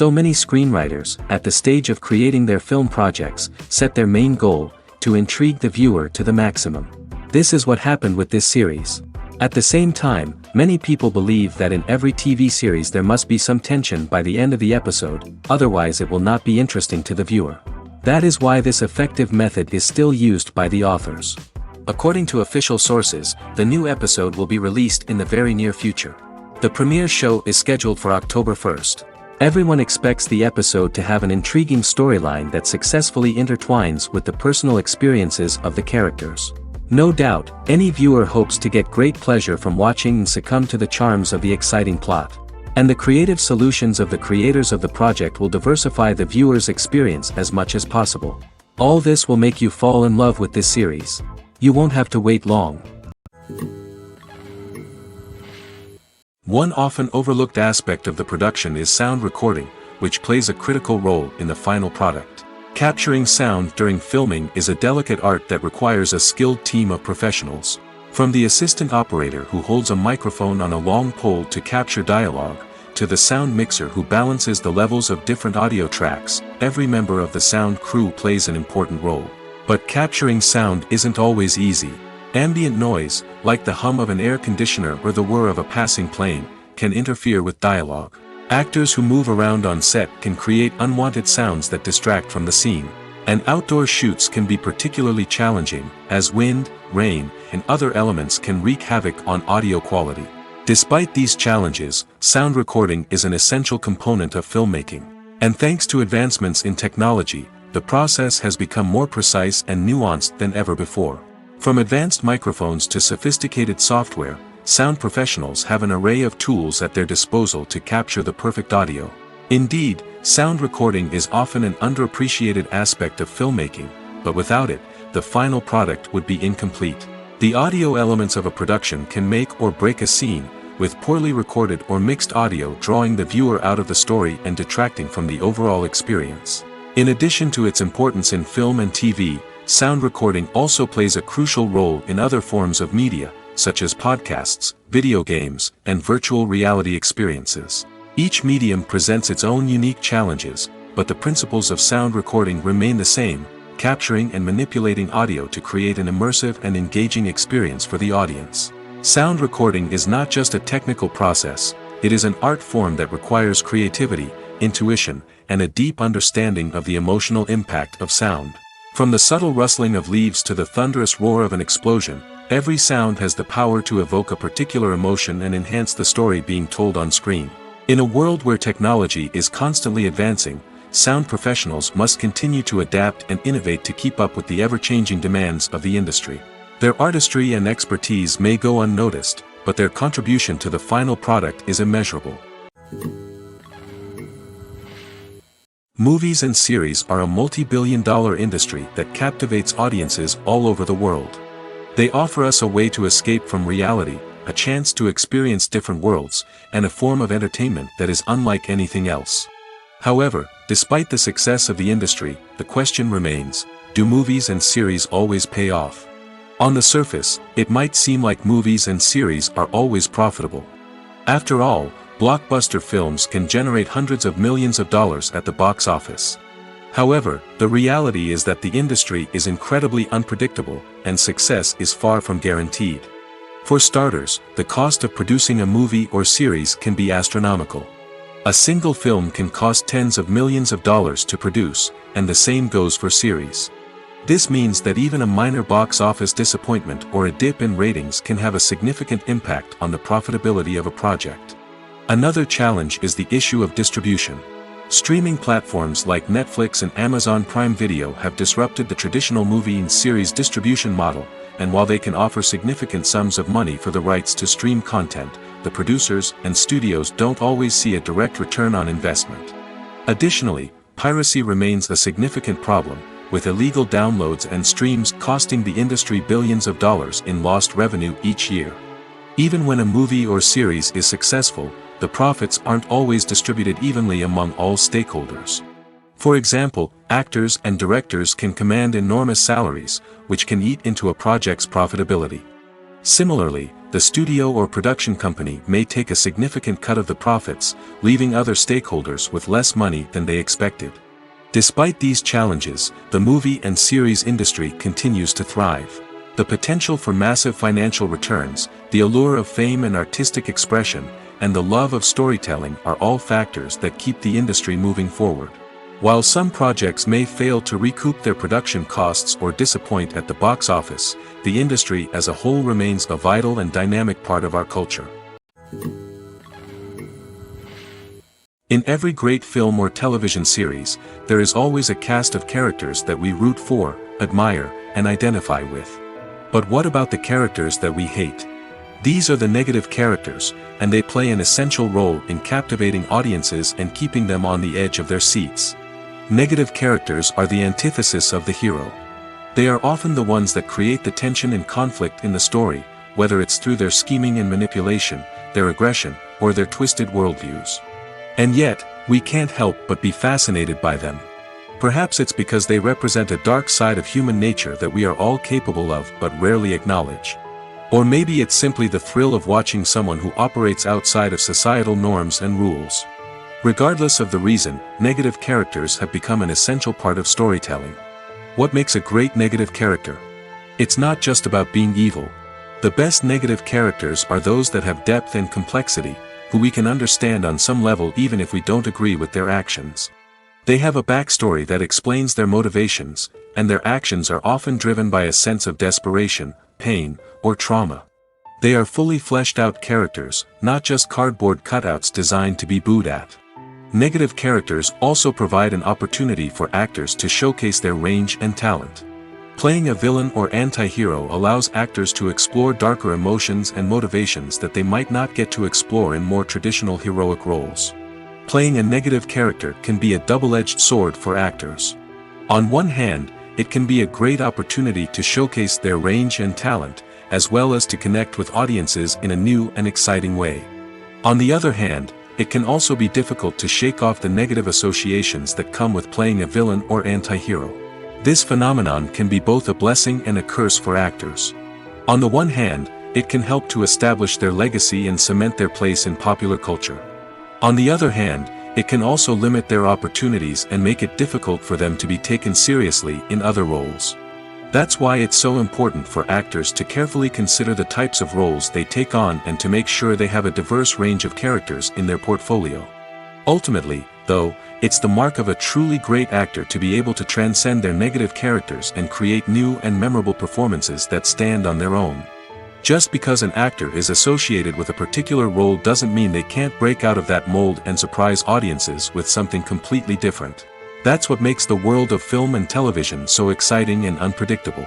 So many screenwriters, at the stage of creating their film projects, set their main goal, to intrigue the viewer to the maximum. This is what happened with this series. At the same time, many people believe that in every TV series there must be some tension by the end of the episode, otherwise it will not be interesting to the viewer. That is why this effective method is still used by the authors. According to official sources, the new episode will be released in the very near future. The premiere show is scheduled for October 1st. Everyone expects the episode to have an intriguing storyline that successfully intertwines with the personal experiences of the characters. No doubt, any viewer hopes to get great pleasure from watching and succumb to the charms of the exciting plot. And the creative solutions of the creators of the project will diversify the viewer's experience as much as possible. All this will make you fall in love with this series. You won't have to wait long. One often overlooked aspect of the production is sound recording, which plays a critical role in the final product. Capturing sound during filming is a delicate art that requires a skilled team of professionals. From the assistant operator who holds a microphone on a long pole to capture dialogue, to the sound mixer who balances the levels of different audio tracks, every member of the sound crew plays an important role. But capturing sound isn't always easy. Ambient noise, like the hum of an air conditioner or the whir of a passing plane, can interfere with dialogue. Actors who move around on set can create unwanted sounds that distract from the scene. And outdoor shoots can be particularly challenging, as wind, rain, and other elements can wreak havoc on audio quality. Despite these challenges, sound recording is an essential component of filmmaking. And thanks to advancements in technology, the process has become more precise and nuanced than ever before. From advanced microphones to sophisticated software, sound professionals have an array of tools at their disposal to capture the perfect audio. Indeed, sound recording is often an underappreciated aspect of filmmaking, but without it, the final product would be incomplete. The audio elements of a production can make or break a scene, with poorly recorded or mixed audio drawing the viewer out of the story and detracting from the overall experience. In addition to its importance in film and TV, sound recording also plays a crucial role in other forms of media, such as podcasts, video games, and virtual reality experiences. Each medium presents its own unique challenges, but the principles of sound recording remain the same, capturing and manipulating audio to create an immersive and engaging experience for the audience. Sound recording is not just a technical process, it is an art form that requires creativity, intuition, and a deep understanding of the emotional impact of sound. From the subtle rustling of leaves to the thunderous roar of an explosion, every sound has the power to evoke a particular emotion and enhance the story being told on screen. In a world where technology is constantly advancing, sound professionals must continue to adapt and innovate to keep up with the ever-changing demands of the industry. Their artistry and expertise may go unnoticed, but their contribution to the final product is immeasurable. Movies and series are a multi-billion-dollar industry that captivates audiences all over the world. They offer us a way to escape from reality, a chance to experience different worlds, and a form of entertainment that is unlike anything else. However, despite the success of the industry, the question remains, do movies and series always pay off? On the surface, it might seem like movies and series are always profitable. After all, blockbuster films can generate hundreds of millions of dollars at the box office. However, the reality is that the industry is incredibly unpredictable, and success is far from guaranteed. For starters, the cost of producing a movie or series can be astronomical. A single film can cost tens of millions of dollars to produce, and the same goes for series. This means that even a minor box office disappointment or a dip in ratings can have a significant impact on the profitability of a project. Another challenge is the issue of distribution. Streaming platforms like Netflix and Amazon Prime Video have disrupted the traditional movie and series distribution model, and while they can offer significant sums of money for the rights to stream content, the producers and studios don't always see a direct return on investment. Additionally, piracy remains a significant problem, with illegal downloads and streams costing the industry billions of dollars in lost revenue each year. Even when a movie or series is successful, the profits aren't always distributed evenly among all stakeholders. For example, actors and directors can command enormous salaries, which can eat into a project's profitability. Similarly, the studio or production company may take a significant cut of the profits, leaving other stakeholders with less money than they expected. Despite these challenges, the movie and series industry continues to thrive. The potential for massive financial returns, the allure of fame and artistic expression, and the love of storytelling are all factors that keep the industry moving forward. While some projects may fail to recoup their production costs or disappoint at the box office, the industry as a whole remains a vital and dynamic part of our culture. In every great film or television series, there is always a cast of characters that we root for, admire, and identify with. But what about the characters that we hate? These are the negative characters, and they play an essential role in captivating audiences and keeping them on the edge of their seats. Negative characters are the antithesis of the hero. They are often the ones that create the tension and conflict in the story, whether it's through their scheming and manipulation, their aggression, or their twisted worldviews. And yet, we can't help but be fascinated by them. Perhaps it's because they represent a dark side of human nature that we are all capable of but rarely acknowledge. Or maybe it's simply the thrill of watching someone who operates outside of societal norms and rules. Regardless of the reason, negative characters have become an essential part of storytelling. What makes a great negative character? It's not just about being evil. The best negative characters are those that have depth and complexity, who we can understand on some level even if we don't agree with their actions. They have a backstory that explains their motivations, and their actions are often driven by a sense of desperation, pain, or trauma. They are fully fleshed out characters, not just cardboard cutouts designed to be booed at. Negative characters also provide an opportunity for actors to showcase their range and talent. Playing a villain or anti-hero allows actors to explore darker emotions and motivations that they might not get to explore in more traditional heroic roles. Playing a negative character can be a double-edged sword for actors. On one hand, it can be a great opportunity to showcase their range and talent, as well as to connect with audiences in a new and exciting way. On the other hand, it can also be difficult to shake off the negative associations that come with playing a villain or anti-hero. This phenomenon can be both a blessing and a curse for actors. On the one hand, it can help to establish their legacy and cement their place in popular culture. On the other hand, it can also limit their opportunities and make it difficult for them to be taken seriously in other roles. That's why it's so important for actors to carefully consider the types of roles they take on and to make sure they have a diverse range of characters in their portfolio. Ultimately, though, it's the mark of a truly great actor to be able to transcend their negative characters and create new and memorable performances that stand on their own. Just because an actor is associated with a particular role doesn't mean they can't break out of that mold and surprise audiences with something completely different. That's what makes the world of film and television so exciting and unpredictable.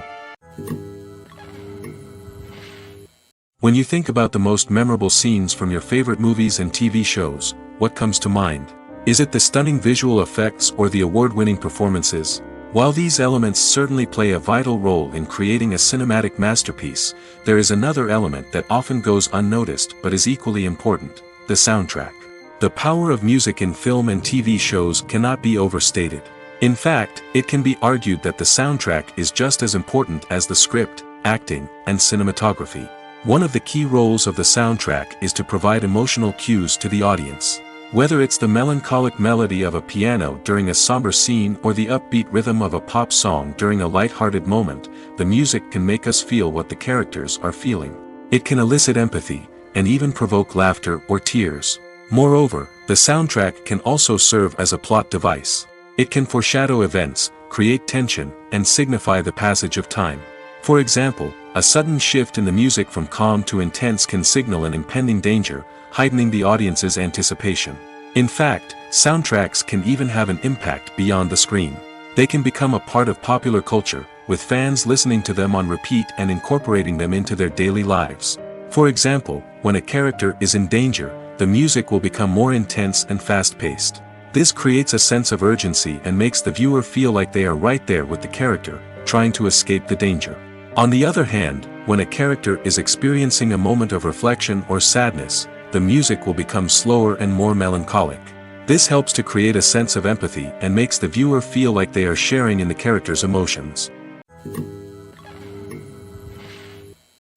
When you think about the most memorable scenes from your favorite movies and TV shows, what comes to mind? Is it the stunning visual effects or the award-winning performances? While these elements certainly play a vital role in creating a cinematic masterpiece, there is another element that often goes unnoticed but is equally important: the soundtrack. The power of music in film and TV shows cannot be overstated. In fact, it can be argued that the soundtrack is just as important as the script, acting, and cinematography. One of the key roles of the soundtrack is to provide emotional cues to the audience. Whether it's the melancholic melody of a piano during a somber scene or the upbeat rhythm of a pop song during a light-hearted moment, the music can make us feel what the characters are feeling. It can elicit empathy, and even provoke laughter or tears. Moreover, the soundtrack can also serve as a plot device. It can foreshadow events, create tension, and signify the passage of time. For example, a sudden shift in the music from calm to intense can signal an impending danger, heightening the audience's anticipation. In fact, soundtracks can even have an impact beyond the screen. They can become a part of popular culture, with fans listening to them on repeat and incorporating them into their daily lives. For example, when a character is in danger, the music will become more intense and fast-paced. This creates a sense of urgency and makes the viewer feel like they are right there with the character, trying to escape the danger. On the other hand, when a character is experiencing a moment of reflection or sadness, the music will become slower and more melancholic. This helps to create a sense of empathy and makes the viewer feel like they are sharing in the character's emotions.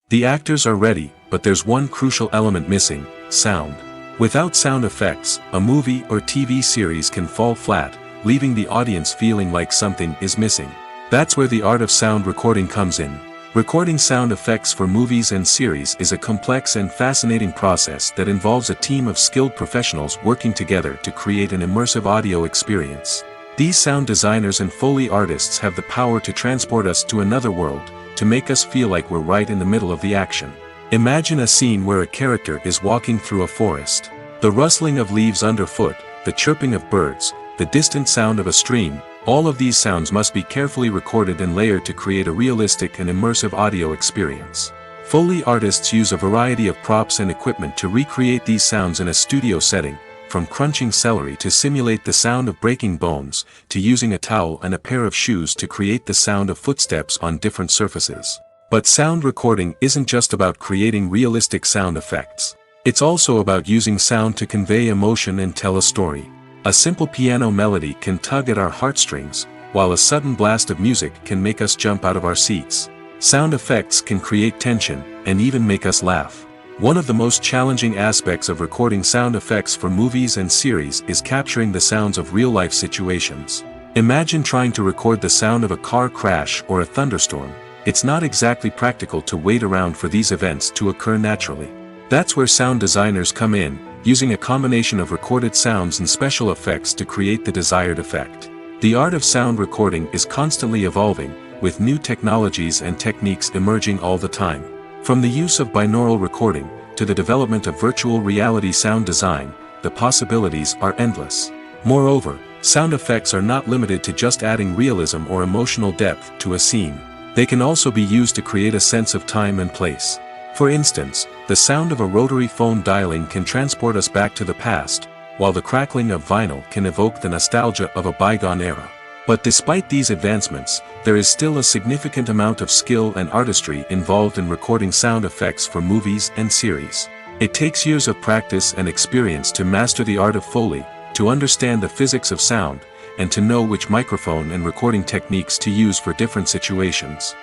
The actors are ready, but there's one crucial element missing: sound. Without sound effects, a movie or TV series can fall flat, leaving the audience feeling like something is missing. That's where the art of sound recording comes in. Recording sound effects for movies and series is a complex and fascinating process that involves a team of skilled professionals working together to create an immersive audio experience. These sound designers and Foley artists have the power to transport us to another world, to make us feel like we're right in the middle of the action. Imagine a scene where a character is walking through a forest. The rustling of leaves underfoot, the chirping of birds, the distant sound of a stream, all of these sounds must be carefully recorded and layered to create a realistic and immersive audio experience. Foley artists use a variety of props and equipment to recreate these sounds in a studio setting, from crunching celery to simulate the sound of breaking bones, to using a towel and a pair of shoes to create the sound of footsteps on different surfaces. But sound recording isn't just about creating realistic sound effects. It's also about using sound to convey emotion and tell a story. A simple piano melody can tug at our heartstrings, while a sudden blast of music can make us jump out of our seats. Sound effects can create tension, and even make us laugh. One of the most challenging aspects of recording sound effects for movies and series is capturing the sounds of real-life situations. Imagine trying to record the sound of a car crash or a thunderstorm. It's not exactly practical to wait around for these events to occur naturally. That's where sound designers come in, using a combination of recorded sounds and special effects to create the desired effect. The art of sound recording is constantly evolving, with new technologies and techniques emerging all the time. From the use of binaural recording, to the development of virtual reality sound design, the possibilities are endless. Moreover, sound effects are not limited to just adding realism or emotional depth to a scene. They can also be used to create a sense of time and place. For instance, the sound of a rotary phone dialing can transport us back to the past, while the crackling of vinyl can evoke the nostalgia of a bygone era. But despite these advancements, there is still a significant amount of skill and artistry involved in recording sound effects for movies and series. It takes years of practice and experience to master the art of Foley, to understand the physics of sound, and to know which microphone and recording techniques to use for different situations.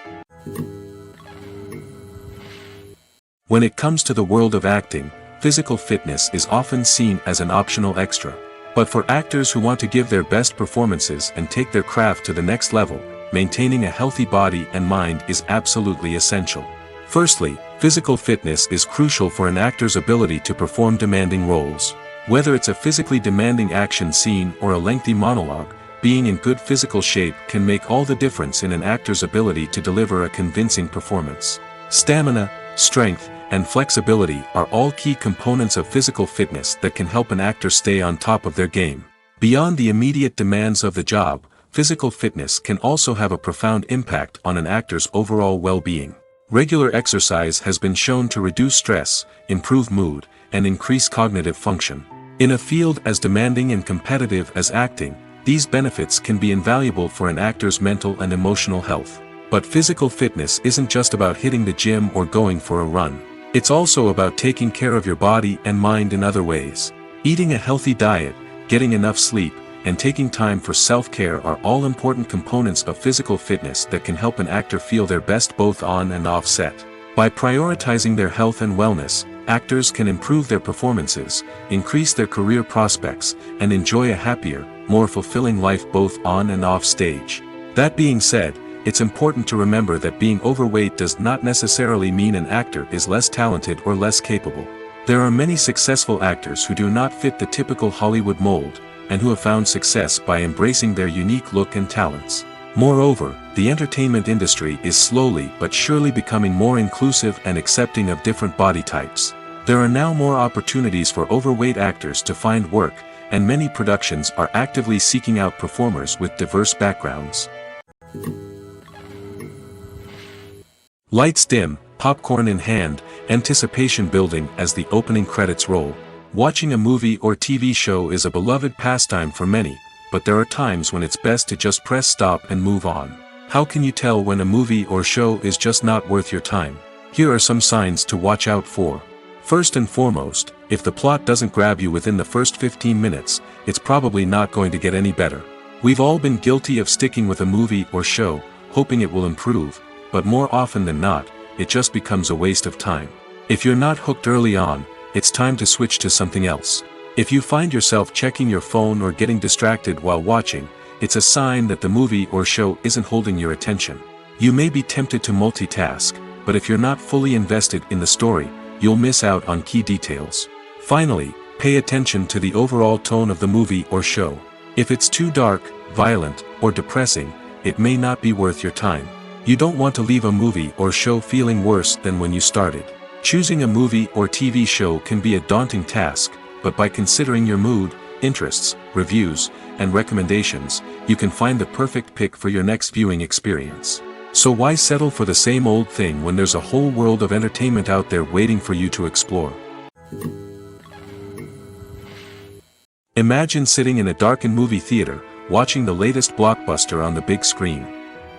When it comes to the world of acting, physical fitness is often seen as an optional extra. But for actors who want to give their best performances and take their craft to the next level, maintaining a healthy body and mind is absolutely essential. Firstly, physical fitness is crucial for an actor's ability to perform demanding roles. Whether it's a physically demanding action scene or a lengthy monologue, being in good physical shape can make all the difference in an actor's ability to deliver a convincing performance. Stamina, strength, and flexibility are all key components of physical fitness that can help an actor stay on top of their game. Beyond the immediate demands of the job, physical fitness can also have a profound impact on an actor's overall well-being. Regular exercise has been shown to reduce stress, improve mood, and increase cognitive function. In a field as demanding and competitive as acting, these benefits can be invaluable for an actor's mental and emotional health. But physical fitness isn't just about hitting the gym or going for a run. It's also about taking care of your body and mind in other ways. Eating a healthy diet, getting enough sleep, and taking time for self-care are all important components of physical fitness that can help an actor feel their best both on and off set. By prioritizing their health and wellness, actors can improve their performances, increase their career prospects, and enjoy a happier, more fulfilling life both on and off stage. That being said, it's important to remember that being overweight does not necessarily mean an actor is less talented or less capable. There are many successful actors who do not fit the typical Hollywood mold, and who have found success by embracing their unique look and talents. Moreover, the entertainment industry is slowly but surely becoming more inclusive and accepting of different body types. There are now more opportunities for overweight actors to find work, and many productions are actively seeking out performers with diverse backgrounds. Lights dim, popcorn in hand, anticipation building as the opening credits roll. Watching a movie or TV show is a beloved pastime for many, but there are times when it's best to just press stop and move on. How can you tell when a movie or show is just not worth your time? Here are some signs to watch out for. First and foremost, if the plot doesn't grab you within the first 15 minutes, it's probably not going to get any better. We've all been guilty of sticking with a movie or show, hoping it will improve, but more often than not, it just becomes a waste of time. If you're not hooked early on, it's time to switch to something else. If you find yourself checking your phone or getting distracted while watching, it's a sign that the movie or show isn't holding your attention. You may be tempted to multitask, but if you're not fully invested in the story, you'll miss out on key details. Finally, pay attention to the overall tone of the movie or show. If it's too dark, violent, or depressing, it may not be worth your time. You don't want to leave a movie or show feeling worse than when you started. Choosing a movie or TV show can be a daunting task, but by considering your mood, interests, reviews, and recommendations, you can find the perfect pick for your next viewing experience. So why settle for the same old thing when there's a whole world of entertainment out there waiting for you to explore? Imagine sitting in a darkened movie theater, watching the latest blockbuster on the big screen.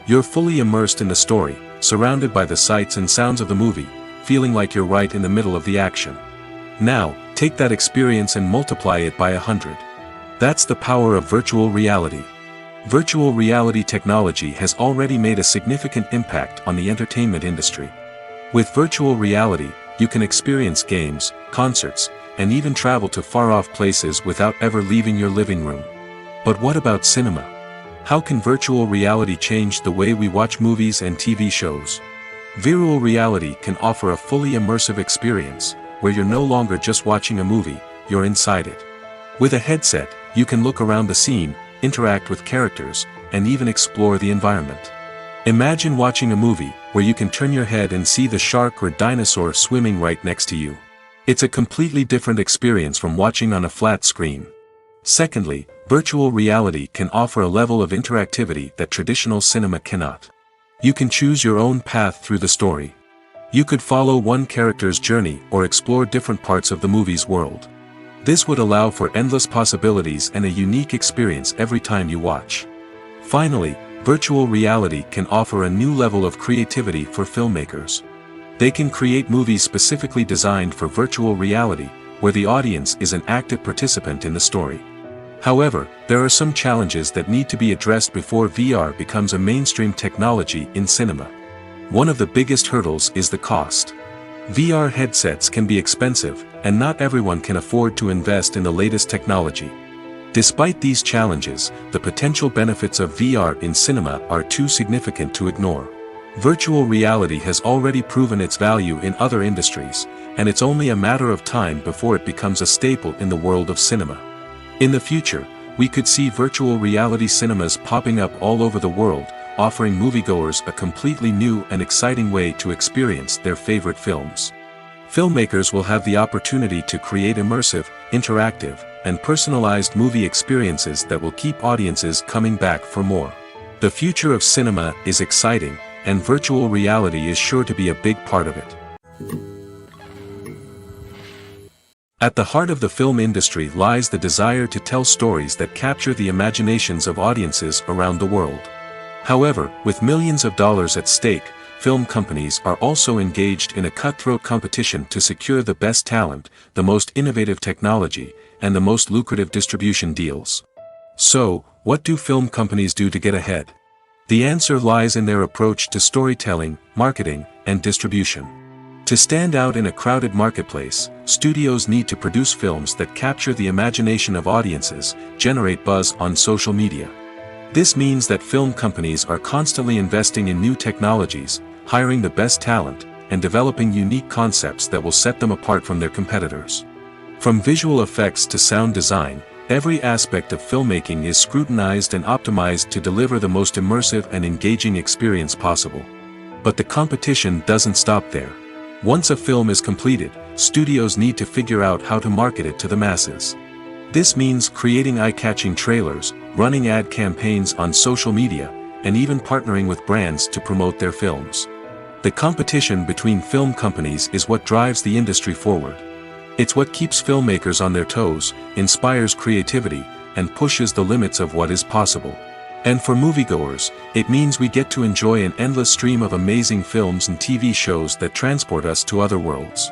You're fully immersed in the story, surrounded by the sights and sounds of the movie, feeling like you're right in the middle of the action. Now, take that experience and multiply it by 100. That's the power of virtual reality. Virtual reality technology has already made a significant impact on the entertainment industry. With virtual reality, you can experience games, concerts, and even travel to far-off places without ever leaving your living room. But what about cinema? How can virtual reality change the way we watch movies and TV shows? Virtual reality can offer a fully immersive experience, where you're no longer just watching a movie, you're inside it. With a headset, you can look around the scene, interact with characters, and even explore the environment. Imagine watching a movie, where you can turn your head and see the shark or dinosaur swimming right next to you. It's a completely different experience from watching on a flat screen. Secondly, virtual reality can offer a level of interactivity that traditional cinema cannot. You can choose your own path through the story. You could follow one character's journey or explore different parts of the movie's world. This would allow for endless possibilities and a unique experience every time you watch. Finally, virtual reality can offer a new level of creativity for filmmakers. They can create movies specifically designed for virtual reality, where the audience is an active participant in the story. However, there are some challenges that need to be addressed before VR becomes a mainstream technology in cinema. One of the biggest hurdles is the cost. VR headsets can be expensive, and not everyone can afford to invest in the latest technology. Despite these challenges, the potential benefits of VR in cinema are too significant to ignore. Virtual reality has already proven its value in other industries, and it's only a matter of time before it becomes a staple in the world of cinema. In the future, we could see virtual reality cinemas popping up all over the world, offering moviegoers a completely new and exciting way to experience their favorite films. Filmmakers will have the opportunity to create immersive, interactive, and personalized movie experiences that will keep audiences coming back for more. The future of cinema is exciting, and virtual reality is sure to be a big part of it. At the heart of the film industry lies the desire to tell stories that capture the imaginations of audiences around the world. However, with millions of dollars at stake, film companies are also engaged in a cutthroat competition to secure the best talent, the most innovative technology, and the most lucrative distribution deals. So, what do film companies do to get ahead? The answer lies in their approach to storytelling, marketing, and distribution. To stand out in a crowded marketplace, studios need to produce films that capture the imagination of audiences, generate buzz on social media. This means that film companies are constantly investing in new technologies, hiring the best talent, and developing unique concepts that will set them apart from their competitors. From visual effects to sound design, every aspect of filmmaking is scrutinized and optimized to deliver the most immersive and engaging experience possible. But the competition doesn't stop there. Once a film is completed, studios need to figure out how to market it to the masses. This means creating eye-catching trailers, running ad campaigns on social media, and even partnering with brands to promote their films. The competition between film companies is what drives the industry forward. It's what keeps filmmakers on their toes, inspires creativity, and pushes the limits of what is possible. And for moviegoers, it means we get to enjoy an endless stream of amazing films and TV shows that transport us to other worlds.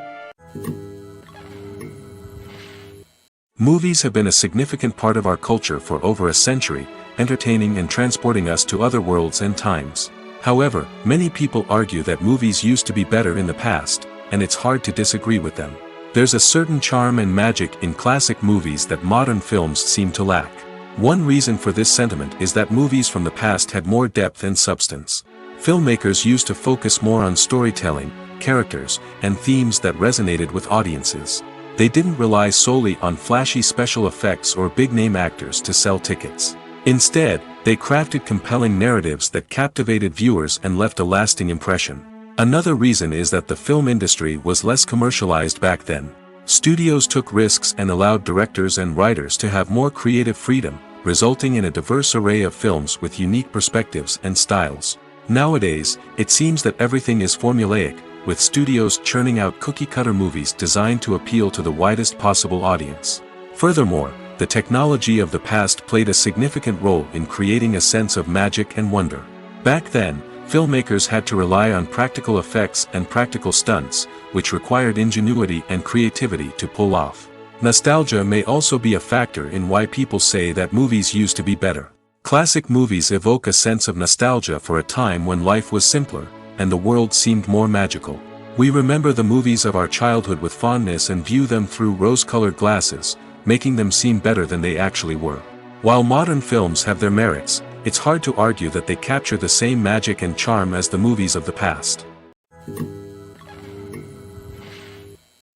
Movies have been a significant part of our culture for over a century, entertaining and transporting us to other worlds and times. However, many people argue that movies used to be better in the past, and it's hard to disagree with them. There's a certain charm and magic in classic movies that modern films seem to lack. One reason for this sentiment is that movies from the past had more depth and substance. Filmmakers used to focus more on storytelling, characters, and themes that resonated with audiences. They didn't rely solely on flashy special effects or big-name actors to sell tickets. Instead, they crafted compelling narratives that captivated viewers and left a lasting impression. Another reason is that the film industry was less commercialized back then. Studios took risks and allowed directors and writers to have more creative freedom, resulting in a diverse array of films with unique perspectives and styles. Nowadays, it seems that everything is formulaic, with studios churning out cookie-cutter movies designed to appeal to the widest possible audience. Furthermore, the technology of the past played a significant role in creating a sense of magic and wonder. Back then, filmmakers had to rely on practical effects and practical stunts, which required ingenuity and creativity to pull off. Nostalgia may also be a factor in why people say that movies used to be better. Classic movies evoke a sense of nostalgia for a time when life was simpler, and the world seemed more magical. We remember the movies of our childhood with fondness and view them through rose-colored glasses, making them seem better than they actually were. While modern films have their merits, it's hard to argue that they capture the same magic and charm as the movies of the past.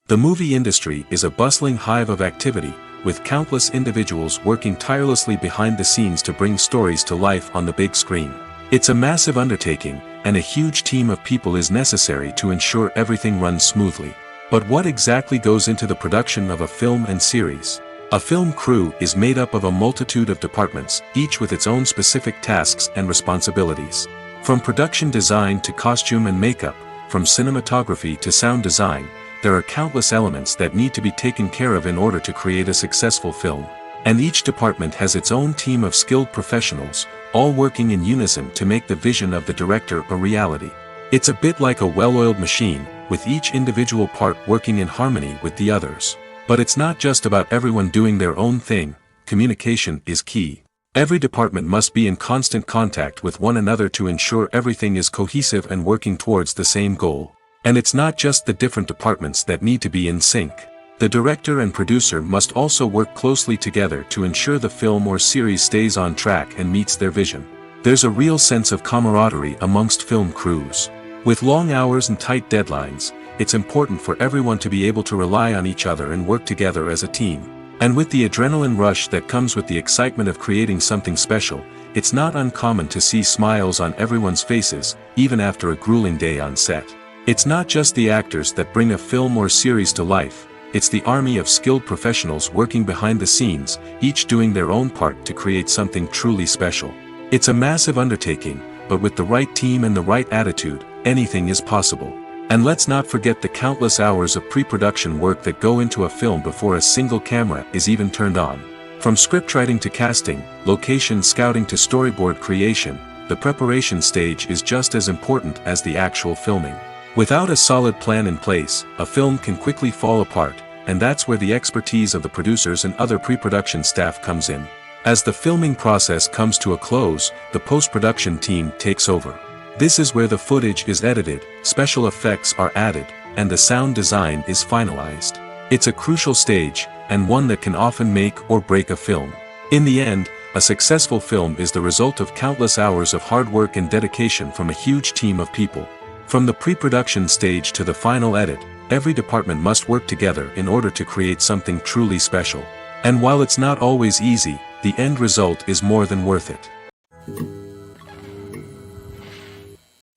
The movie industry is a bustling hive of activity, with countless individuals working tirelessly behind the scenes to bring stories to life on the big screen. It's a massive undertaking, and a huge team of people is necessary to ensure everything runs smoothly. But what exactly goes into the production of a film and series? A film crew is made up of a multitude of departments, each with its own specific tasks and responsibilities. From production design to costume and makeup, from cinematography to sound design, there are countless elements that need to be taken care of in order to create a successful film. And each department has its own team of skilled professionals, all working in unison to make the vision of the director a reality. It's a bit like a well-oiled machine, with each individual part working in harmony with the others. But it's not just about everyone doing their own thing. Communication is key. Every department must be in constant contact with one another to ensure everything is cohesive and working towards the same goal. And it's not just the different departments that need to be in sync. The director and producer must also work closely together to ensure the film or series stays on track and meets their vision. There's a real sense of camaraderie amongst film crews. With long hours and tight deadlines, it's important for everyone to be able to rely on each other and work together as a team. And with the adrenaline rush that comes with the excitement of creating something special, it's not uncommon to see smiles on everyone's faces, even after a grueling day on set. It's not just the actors that bring a film or series to life, it's the army of skilled professionals working behind the scenes, each doing their own part to create something truly special. It's a massive undertaking, but with the right team and the right attitude, anything is possible. And let's not forget the countless hours of pre-production work that go into a film before a single camera is even turned on. From scriptwriting to casting, location scouting to storyboard creation, the preparation stage is just as important as the actual filming. Without a solid plan in place, a film can quickly fall apart, and that's where the expertise of the producers and other pre-production staff comes in. As the filming process comes to a close, the post-production team takes over. This is where the footage is edited, special effects are added, and the sound design is finalized. It's a crucial stage, and one that can often make or break a film. In the end, a successful film is the result of countless hours of hard work and dedication from a huge team of people. From the pre-production stage to the final edit, every department must work together in order to create something truly special. And while it's not always easy, the end result is more than worth it.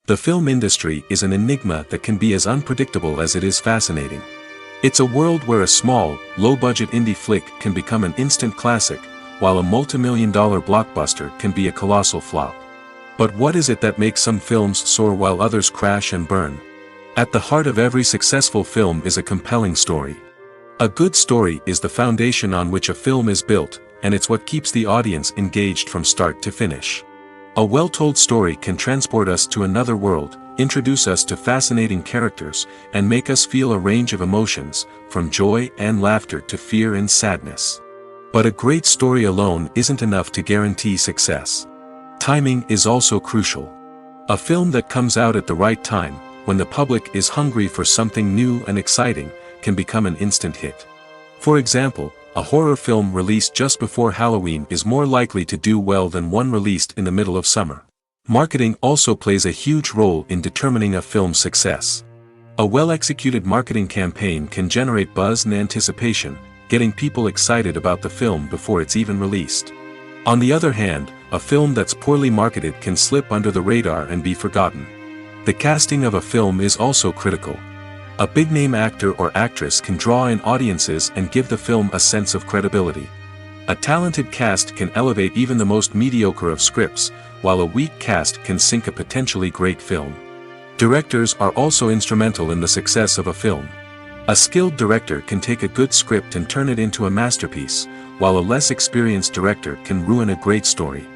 The film industry is an enigma that can be as unpredictable as it is fascinating. It's a world where a small, low-budget indie flick can become an instant classic, while a multi-million-dollar blockbuster can be a colossal flop. But what is it that makes some films soar while others crash and burn? At the heart of every successful film is a compelling story. A good story is the foundation on which a film is built, and it's what keeps the audience engaged from start to finish. A well-told story can transport us to another world, introduce us to fascinating characters, and make us feel a range of emotions, from joy and laughter to fear and sadness. But a great story alone isn't enough to guarantee success. Timing is also crucial. A film that comes out at the right time, when the public is hungry for something new and exciting, can become an instant hit. For example, a horror film released just before Halloween is more likely to do well than one released in the middle of summer. Marketing also plays a huge role in determining a film's success. A well-executed marketing campaign can generate buzz and anticipation, getting people excited about the film before it's even released. On the other hand, a film that's poorly marketed can slip under the radar and be forgotten. The casting of a film is also critical. A big-name actor or actress can draw in audiences and give the film a sense of credibility. A talented cast can elevate even the most mediocre of scripts, while a weak cast can sink a potentially great film. Directors are also instrumental in the success of a film. A skilled director can take a good script and turn it into a masterpiece, while a less experienced director can ruin a great story.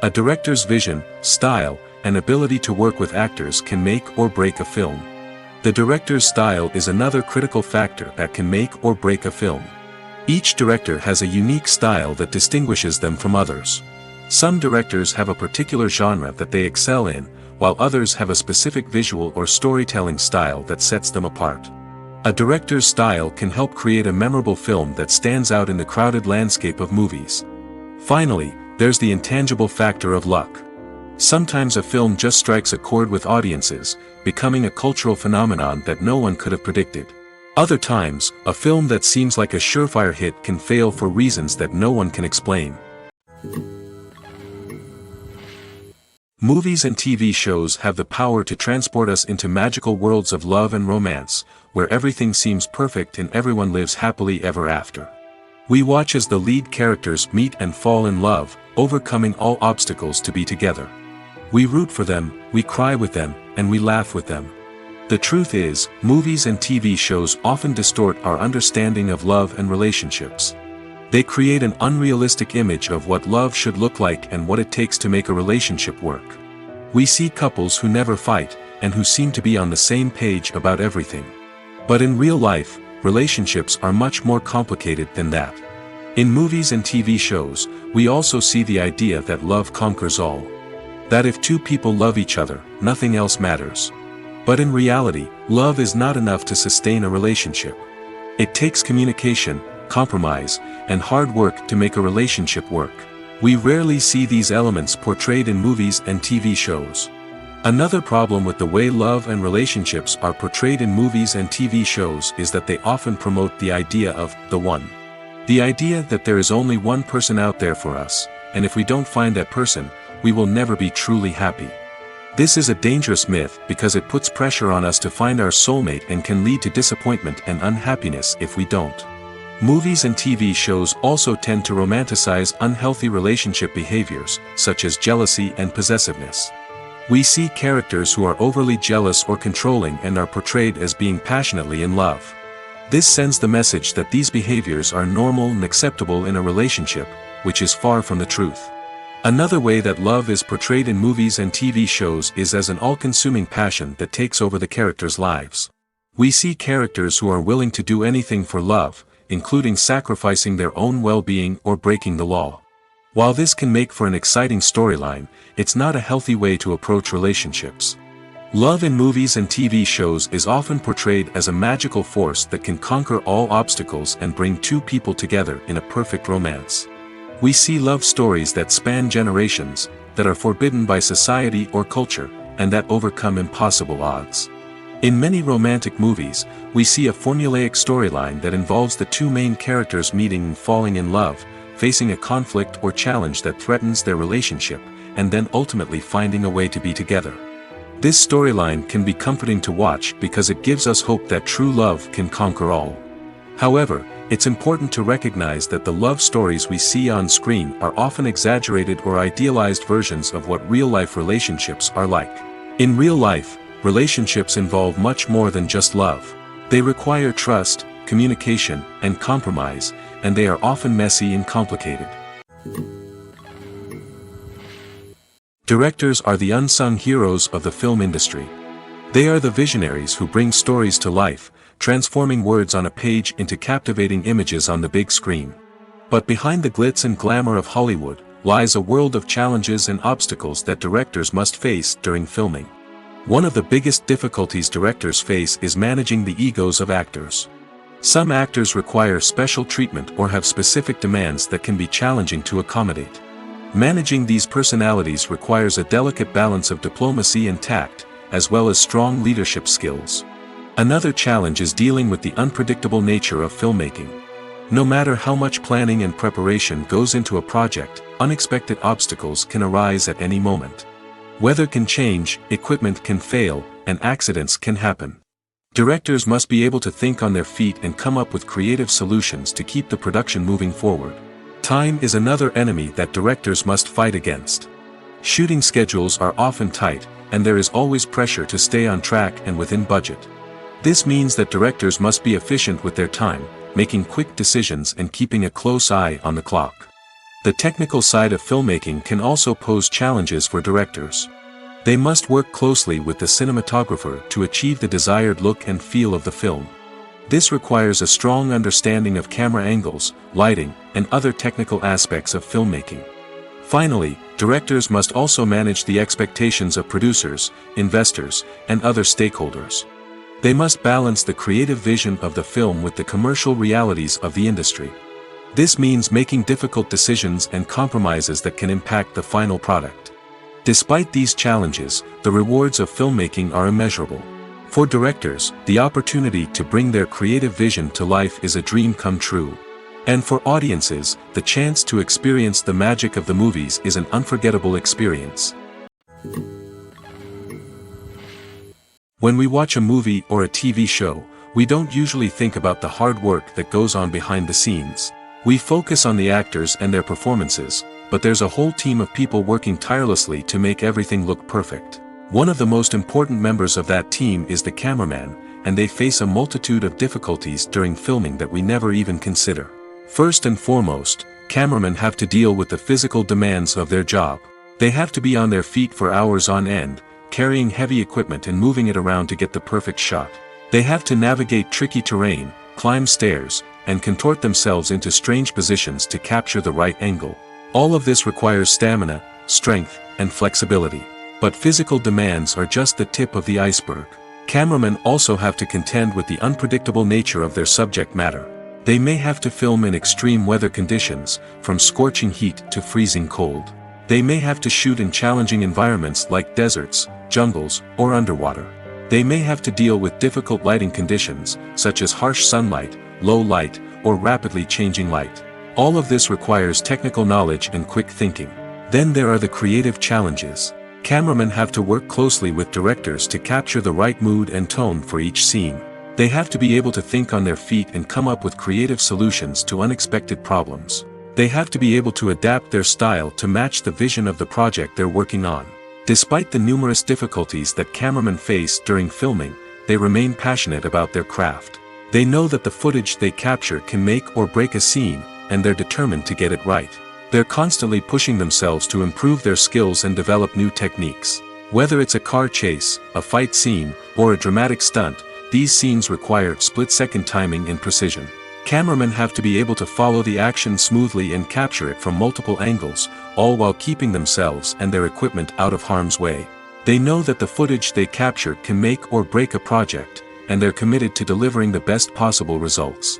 A director's vision, style, and ability to work with actors can make or break a film. The director's style is another critical factor that can make or break a film. Each director has a unique style that distinguishes them from others. Some directors have a particular genre that they excel in, while others have a specific visual or storytelling style that sets them apart. A director's style can help create a memorable film that stands out in the crowded landscape of movies. Finally, there's the intangible factor of luck. Sometimes a film just strikes a chord with audiences, becoming a cultural phenomenon that no one could have predicted. Other times, a film that seems like a surefire hit can fail for reasons that no one can explain. Movies and TV shows have the power to transport us into magical worlds of love and romance, where everything seems perfect and everyone lives happily ever after. We watch as the lead characters meet and fall in love, overcoming all obstacles to be together. We root for them, we cry with them, and we laugh with them. The truth is, movies and TV shows often distort our understanding of love and relationships. They create an unrealistic image of what love should look like and what it takes to make a relationship work. We see couples who never fight, and who seem to be on the same page about everything. But in real life, relationships are much more complicated than that. In movies and TV shows, we also see the idea that love conquers all. That if two people love each other, nothing else matters. But in reality, love is not enough to sustain a relationship. It takes communication, compromise, and hard work to make a relationship work. We rarely see these elements portrayed in movies and TV shows. Another problem with the way love and relationships are portrayed in movies and TV shows is that they often promote the idea of the one. The idea that there is only one person out there for us, and if we don't find that person, we will never be truly happy. This is a dangerous myth because it puts pressure on us to find our soulmate and can lead to disappointment and unhappiness if we don't. Movies and TV shows also tend to romanticize unhealthy relationship behaviors, such as jealousy and possessiveness. We see characters who are overly jealous or controlling and are portrayed as being passionately in love. This sends the message that these behaviors are normal and acceptable in a relationship, which is far from the truth. Another way that love is portrayed in movies and TV shows is as an all-consuming passion that takes over the characters' lives. We see characters who are willing to do anything for love, including sacrificing their own well-being or breaking the law. While this can make for an exciting storyline, it's not a healthy way to approach relationships. Love in movies and TV shows is often portrayed as a magical force that can conquer all obstacles and bring two people together in a perfect romance. We see love stories that span generations, that are forbidden by society or culture, and that overcome impossible odds. In many romantic movies, we see a formulaic storyline that involves the two main characters meeting and falling in love, facing a conflict or challenge that threatens their relationship, and then ultimately finding a way to be together. This storyline can be comforting to watch because it gives us hope that true love can conquer all. However, it's important to recognize that the love stories we see on screen are often exaggerated or idealized versions of what real-life relationships are like. In real life, relationships involve much more than just love. They require trust, communication, and compromise, and they are often messy and complicated. Directors are the unsung heroes of the film industry. They are the visionaries who bring stories to life, transforming words on a page into captivating images on the big screen. But behind the glitz and glamour of Hollywood, lies a world of challenges and obstacles that directors must face during filming. One of the biggest difficulties directors face is managing the egos of actors. Some actors require special treatment or have specific demands that can be challenging to accommodate. Managing these personalities requires a delicate balance of diplomacy and tact, as well as strong leadership skills. Another challenge is dealing with the unpredictable nature of filmmaking. No matter how much planning and preparation goes into a project, unexpected obstacles can arise at any moment. Weather can change, equipment can fail, and accidents can happen. Directors must be able to think on their feet and come up with creative solutions to keep the production moving forward. Time is another enemy that directors must fight against. Shooting schedules are often tight, and there is always pressure to stay on track and within budget. This means that directors must be efficient with their time, making quick decisions and keeping a close eye on the clock. The technical side of filmmaking can also pose challenges for directors. They must work closely with the cinematographer to achieve the desired look and feel of the film. This requires a strong understanding of camera angles, lighting, and other technical aspects of filmmaking. Finally, directors must also manage the expectations of producers, investors, and other stakeholders. They must balance the creative vision of the film with the commercial realities of the industry. This means making difficult decisions and compromises that can impact the final product. Despite these challenges, the rewards of filmmaking are immeasurable. For directors, the opportunity to bring their creative vision to life is a dream come true. And for audiences, the chance to experience the magic of the movies is an unforgettable experience. When we watch a movie or a TV show, we don't usually think about the hard work that goes on behind the scenes. We focus on the actors and their performances, but there's a whole team of people working tirelessly to make everything look perfect. One of the most important members of that team is the cameraman, and they face a multitude of difficulties during filming that we never even consider. First and foremost, cameramen have to deal with the physical demands of their job. They have to be on their feet for hours on end, carrying heavy equipment and moving it around to get the perfect shot. They have to navigate tricky terrain, climb stairs, and contort themselves into strange positions to capture the right angle. All of this requires stamina, strength, and flexibility. But physical demands are just the tip of the iceberg. Cameramen also have to contend with the unpredictable nature of their subject matter. They may have to film in extreme weather conditions, from scorching heat to freezing cold. They may have to shoot in challenging environments like deserts, jungles, or underwater. They may have to deal with difficult lighting conditions, such as harsh sunlight, low light, or rapidly changing light. All of this requires technical knowledge and quick thinking. Then there are the creative challenges. Cameramen have to work closely with directors to capture the right mood and tone for each scene. They have to be able to think on their feet and come up with creative solutions to unexpected problems. They have to be able to adapt their style to match the vision of the project they're working on. Despite the numerous difficulties that cameramen face during filming, they remain passionate about their craft. They know that the footage they capture can make or break a scene, and they're determined to get it right. They're constantly pushing themselves to improve their skills and develop new techniques. Whether it's a car chase, a fight scene, or a dramatic stunt, these scenes require split-second timing and precision. Cameramen have to be able to follow the action smoothly and capture it from multiple angles, all while keeping themselves and their equipment out of harm's way. They know that the footage they capture can make or break a project, and they're committed to delivering the best possible results.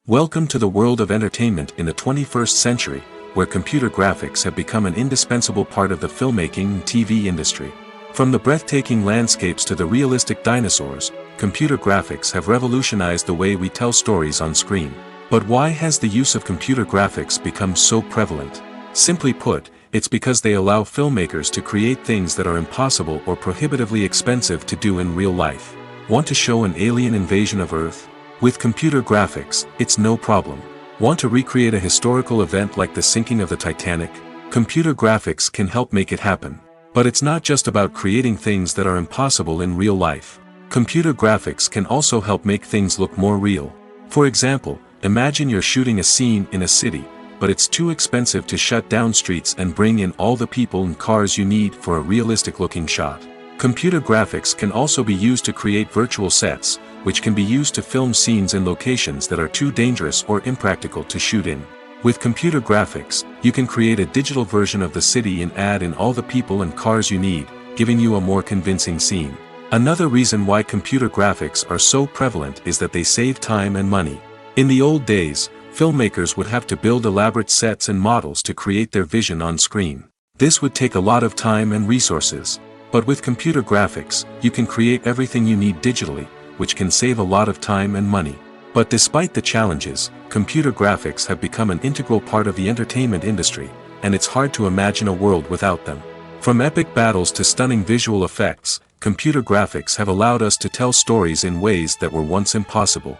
Welcome to the world of entertainment in the 21st century, where computer graphics have become an indispensable part of the filmmaking and TV industry. From the breathtaking landscapes to the realistic dinosaurs, computer graphics have revolutionized the way we tell stories on screen. But why has the use of computer graphics become so prevalent? Simply put, it's because they allow filmmakers to create things that are impossible or prohibitively expensive to do in real life. Want to show an alien invasion of Earth? With computer graphics, it's no problem. Want to recreate a historical event like the sinking of the Titanic? Computer graphics can help make it happen. But it's not just about creating things that are impossible in real life. Computer graphics can also help make things look more real. For example, imagine you're shooting a scene in a city, but it's too expensive to shut down streets and bring in all the people and cars you need for a realistic-looking shot. Computer graphics can also be used to create virtual sets, which can be used to film scenes in locations that are too dangerous or impractical to shoot in. With computer graphics, you can create a digital version of the city and add in all the people and cars you need, giving you a more convincing scene. Another reason why computer graphics are so prevalent is that they save time and money. In the old days, filmmakers would have to build elaborate sets and models to create their vision on screen. This would take a lot of time and resources. But with computer graphics, you can create everything you need digitally, which can save a lot of time and money. But despite the challenges, computer graphics have become an integral part of the entertainment industry, and it's hard to imagine a world without them. From epic battles to stunning visual effects, computer graphics have allowed us to tell stories in ways that were once impossible.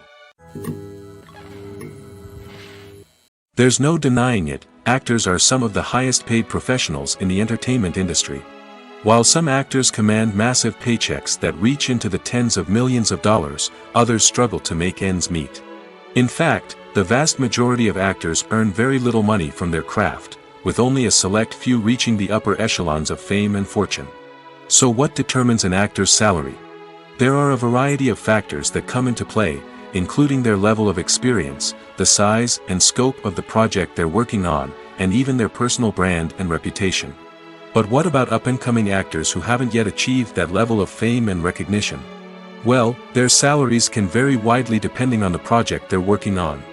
There's no denying it, actors are some of the highest paid professionals in the entertainment industry. While some actors command massive paychecks that reach into the tens of millions of dollars, others struggle to make ends meet. In fact, the vast majority of actors earn very little money from their craft, with only a select few reaching the upper echelons of fame and fortune. So what determines an actor's salary? There are a variety of factors that come into play, including their level of experience, the size and scope of the project they're working on, and even their personal brand and reputation. But what about up-and-coming actors who haven't yet achieved that level of fame and recognition? Well, their salaries can vary widely depending on the project they're working on.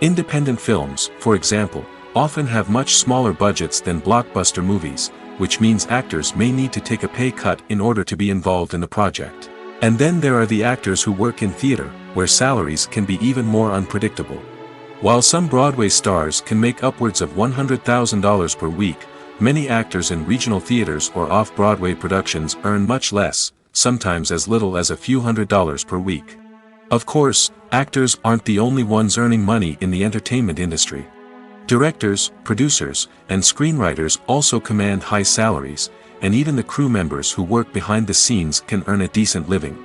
Independent films, for example, often have much smaller budgets than blockbuster movies, which means actors may need to take a pay cut in order to be involved in the project. And then there are the actors who work in theater, where salaries can be even more unpredictable. While some Broadway stars can make upwards of $100,000 per week, many actors in regional theaters or off-Broadway productions earn much less, sometimes as little as a few $100s per week. Of course, actors aren't the only ones earning money in the entertainment industry. Directors, producers, and screenwriters also command high salaries, and even the crew members who work behind the scenes can earn a decent living.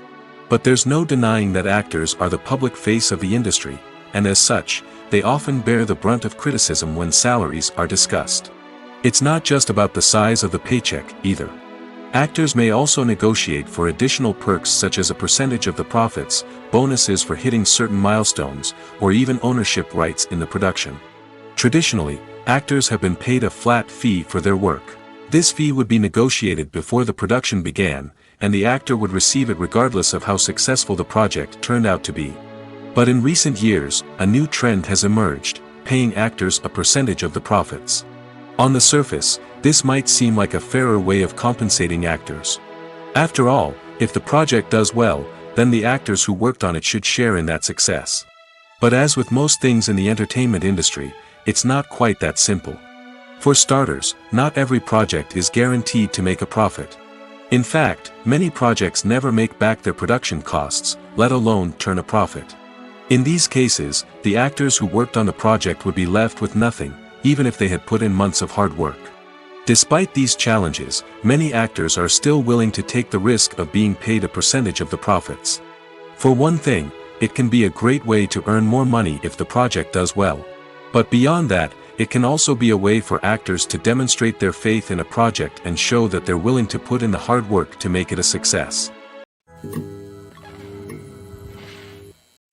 But there's no denying that actors are the public face of the industry, and as such, they often bear the brunt of criticism when salaries are discussed. It's not just about the size of the paycheck, either. Actors may also negotiate for additional perks such as a percentage of the profits, bonuses for hitting certain milestones, or even ownership rights in the production. Traditionally, actors have been paid a flat fee for their work. This fee would be negotiated before the production began, and the actor would receive it regardless of how successful the project turned out to be. But in recent years, a new trend has emerged, paying actors a percentage of the profits. On the surface, this might seem like a fairer way of compensating actors. After all, if the project does well, then the actors who worked on it should share in that success. But as with most things in the entertainment industry, it's not quite that simple. For starters, not every project is guaranteed to make a profit. In fact, many projects never make back their production costs, let alone turn a profit. In these cases, the actors who worked on the project would be left with nothing, even if they had put in months of hard work. Despite these challenges, many actors are still willing to take the risk of being paid a percentage of the profits. For one thing, it can be a great way to earn more money if the project does well. But beyond that, it can also be a way for actors to demonstrate their faith in a project and show that they're willing to put in the hard work to make it a success.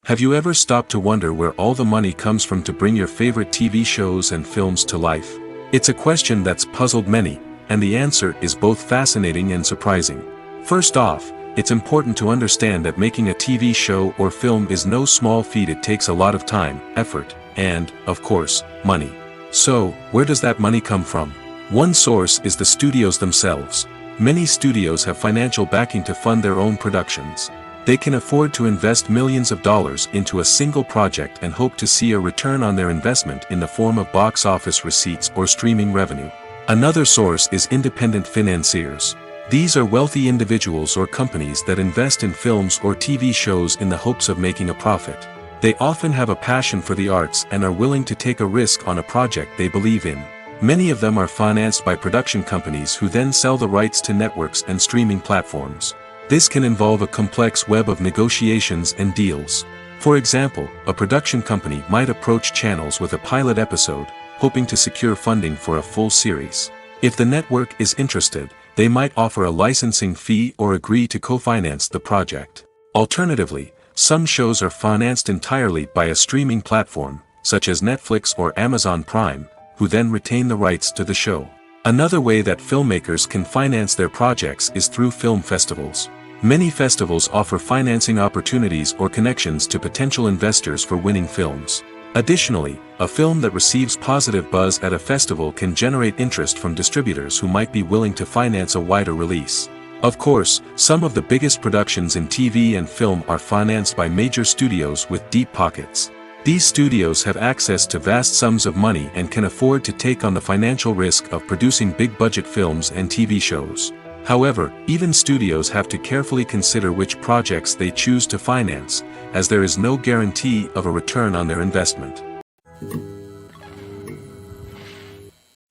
Have you ever stopped to wonder where all the money comes from to bring your favorite TV shows and films to life? It's a question that's puzzled many, and the answer is both fascinating and surprising. First off, it's important to understand that making a TV show or film is no small feat. It takes a lot of time, effort, and, of course, money. So, where does that money come from? One source is the studios themselves. Many studios have financial backing to fund their own productions. They can afford to invest millions of dollars into a single project and hope to see a return on their investment in the form of box office receipts or streaming revenue. Another source is independent financiers. These are wealthy individuals or companies that invest in films or TV shows in the hopes of making a profit. They often have a passion for the arts and are willing to take a risk on a project they believe in. Many of them are financed by production companies who then sell the rights to networks and streaming platforms. This can involve a complex web of negotiations and deals. For example, a production company might approach channels with a pilot episode, hoping to secure funding for a full series. If the network is interested, they might offer a licensing fee or agree to co-finance the project. Alternatively, some shows are financed entirely by a streaming platform, such as Netflix or Amazon Prime, who then retain the rights to the show. Another way that filmmakers can finance their projects is through film festivals. Many festivals offer financing opportunities or connections to potential investors for winning films. Additionally, a film that receives positive buzz at a festival can generate interest from distributors who might be willing to finance a wider release. Of course, some of the biggest productions in TV and film are financed by major studios with deep pockets. These studios have access to vast sums of money and can afford to take on the financial risk of producing big-budget films and TV shows. However, even studios have to carefully consider which projects they choose to finance, as there is no guarantee of a return on their investment.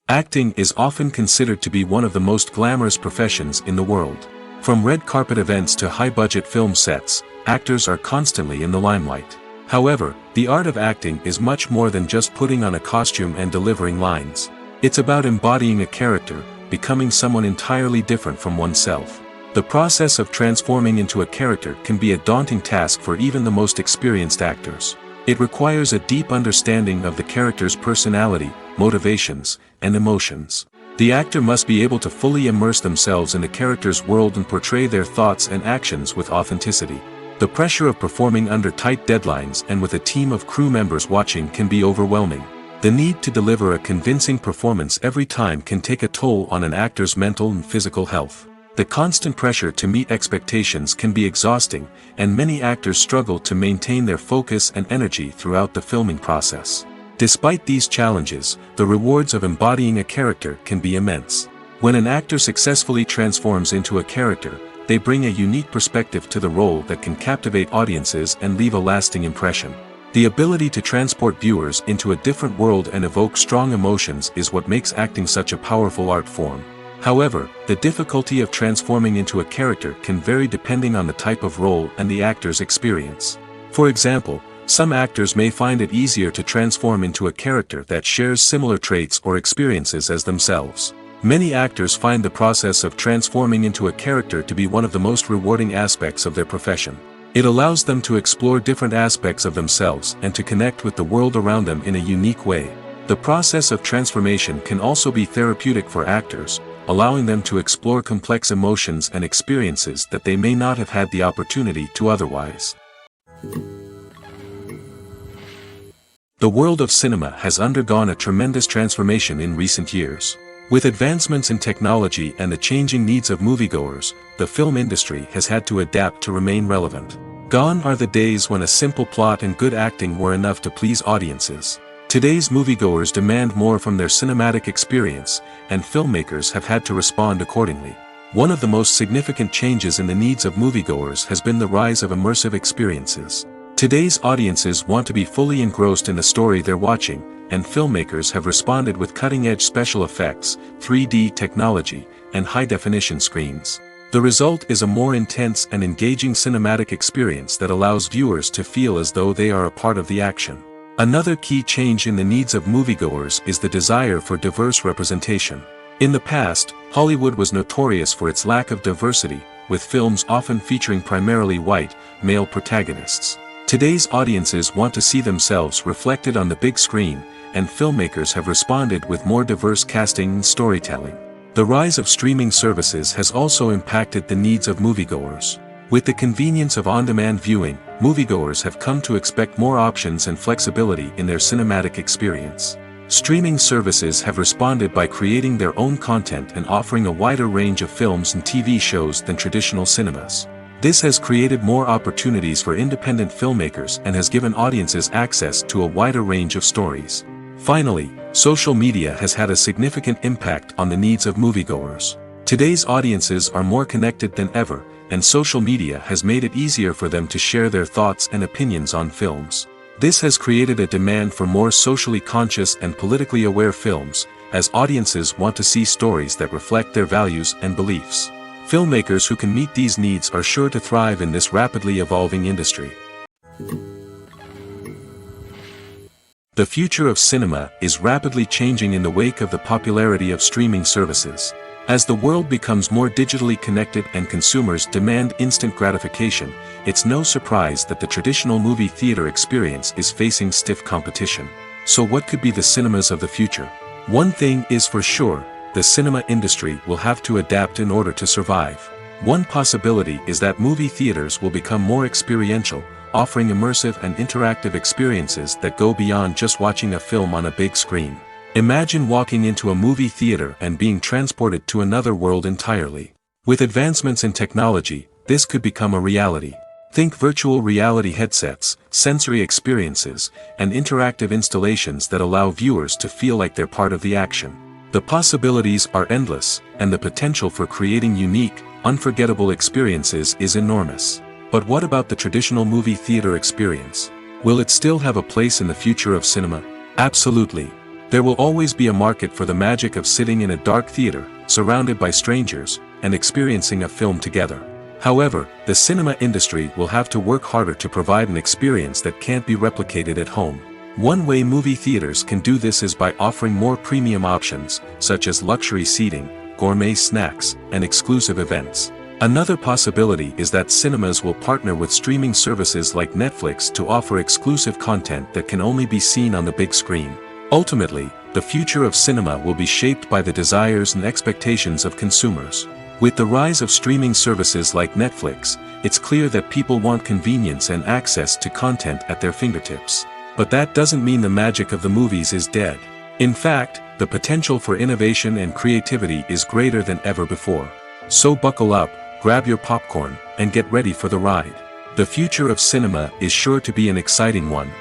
Acting is often considered to be one of the most glamorous professions in the world. From red carpet events to high-budget film sets, actors are constantly in the limelight. However, the art of acting is much more than just putting on a costume and delivering lines. It's about embodying a character, becoming someone entirely different from oneself. The process of transforming into a character can be a daunting task for even the most experienced actors. It requires a deep understanding of the character's personality, motivations, and emotions. The actor must be able to fully immerse themselves in the character's world and portray their thoughts and actions with authenticity. The pressure of performing under tight deadlines and with a team of crew members watching can be overwhelming. The need to deliver a convincing performance every time can take a toll on an actor's mental and physical health. The constant pressure to meet expectations can be exhausting, and many actors struggle to maintain their focus and energy throughout the filming process. Despite these challenges, the rewards of embodying a character can be immense. When an actor successfully transforms into a character, they bring a unique perspective to the role that can captivate audiences and leave a lasting impression. The ability to transport viewers into a different world and evoke strong emotions is what makes acting such a powerful art form. However, the difficulty of transforming into a character can vary depending on the type of role and the actor's experience. For example, some actors may find it easier to transform into a character that shares similar traits or experiences as themselves. Many actors find the process of transforming into a character to be one of the most rewarding aspects of their profession. It allows them to explore different aspects of themselves and to connect with the world around them in a unique way. The process of transformation can also be therapeutic for actors, allowing them to explore complex emotions and experiences that they may not have had the opportunity to otherwise. The world of cinema has undergone a tremendous transformation in recent years. With advancements in technology and the changing needs of moviegoers, the film industry has had to adapt to remain relevant. Gone are the days when a simple plot and good acting were enough to please audiences. Today's moviegoers demand more from their cinematic experience, and filmmakers have had to respond accordingly. One of the most significant changes in the needs of moviegoers has been the rise of immersive experiences. Today's audiences want to be fully engrossed in the story they're watching, and filmmakers have responded with cutting-edge special effects, 3D technology, and high-definition screens. The result is a more intense and engaging cinematic experience that allows viewers to feel as though they are a part of the action. Another key change in the needs of moviegoers is the desire for diverse representation. In the past, Hollywood was notorious for its lack of diversity, with films often featuring primarily white, male protagonists. Today's audiences want to see themselves reflected on the big screen, and filmmakers have responded with more diverse casting and storytelling. The rise of streaming services has also impacted the needs of moviegoers. With the convenience of on-demand viewing, moviegoers have come to expect more options and flexibility in their cinematic experience. Streaming services have responded by creating their own content and offering a wider range of films and TV shows than traditional cinemas. This has created more opportunities for independent filmmakers and has given audiences access to a wider range of stories. Finally, social media has had a significant impact on the needs of moviegoers. Today's audiences are more connected than ever, and social media has made it easier for them to share their thoughts and opinions on films. This has created a demand for more socially conscious and politically aware films, as audiences want to see stories that reflect their values and beliefs. Filmmakers who can meet these needs are sure to thrive in this rapidly evolving industry. The future of cinema is rapidly changing in the wake of the popularity of streaming services. As the world becomes more digitally connected and consumers demand instant gratification, it's no surprise that the traditional movie theater experience is facing stiff competition. So what could be the cinemas of the future? One thing is for sure, the cinema industry will have to adapt in order to survive. One possibility is that movie theaters will become more experiential, offering immersive and interactive experiences that go beyond just watching a film on a big screen. Imagine walking into a movie theater and being transported to another world entirely. With advancements in technology, this could become a reality. Think virtual reality headsets, sensory experiences, and interactive installations that allow viewers to feel like they're part of the action. The possibilities are endless, and the potential for creating unique, unforgettable experiences is enormous. But what about the traditional movie theater experience? Will it still have a place in the future of cinema? Absolutely. There will always be a market for the magic of sitting in a dark theater, surrounded by strangers, and experiencing a film together. However, the cinema industry will have to work harder to provide an experience that can't be replicated at home. One way movie theaters can do this is by offering more premium options, such as luxury seating, gourmet snacks, and exclusive events. Another possibility is that cinemas will partner with streaming services like Netflix to offer exclusive content that can only be seen on the big screen. Ultimately, the future of cinema will be shaped by the desires and expectations of consumers. With the rise of streaming services like Netflix, it's clear that people want convenience and access to content at their fingertips. But that doesn't mean the magic of the movies is dead. In fact, the potential for innovation and creativity is greater than ever before. So buckle up, grab your popcorn, and get ready for the ride. The future of cinema is sure to be an exciting one.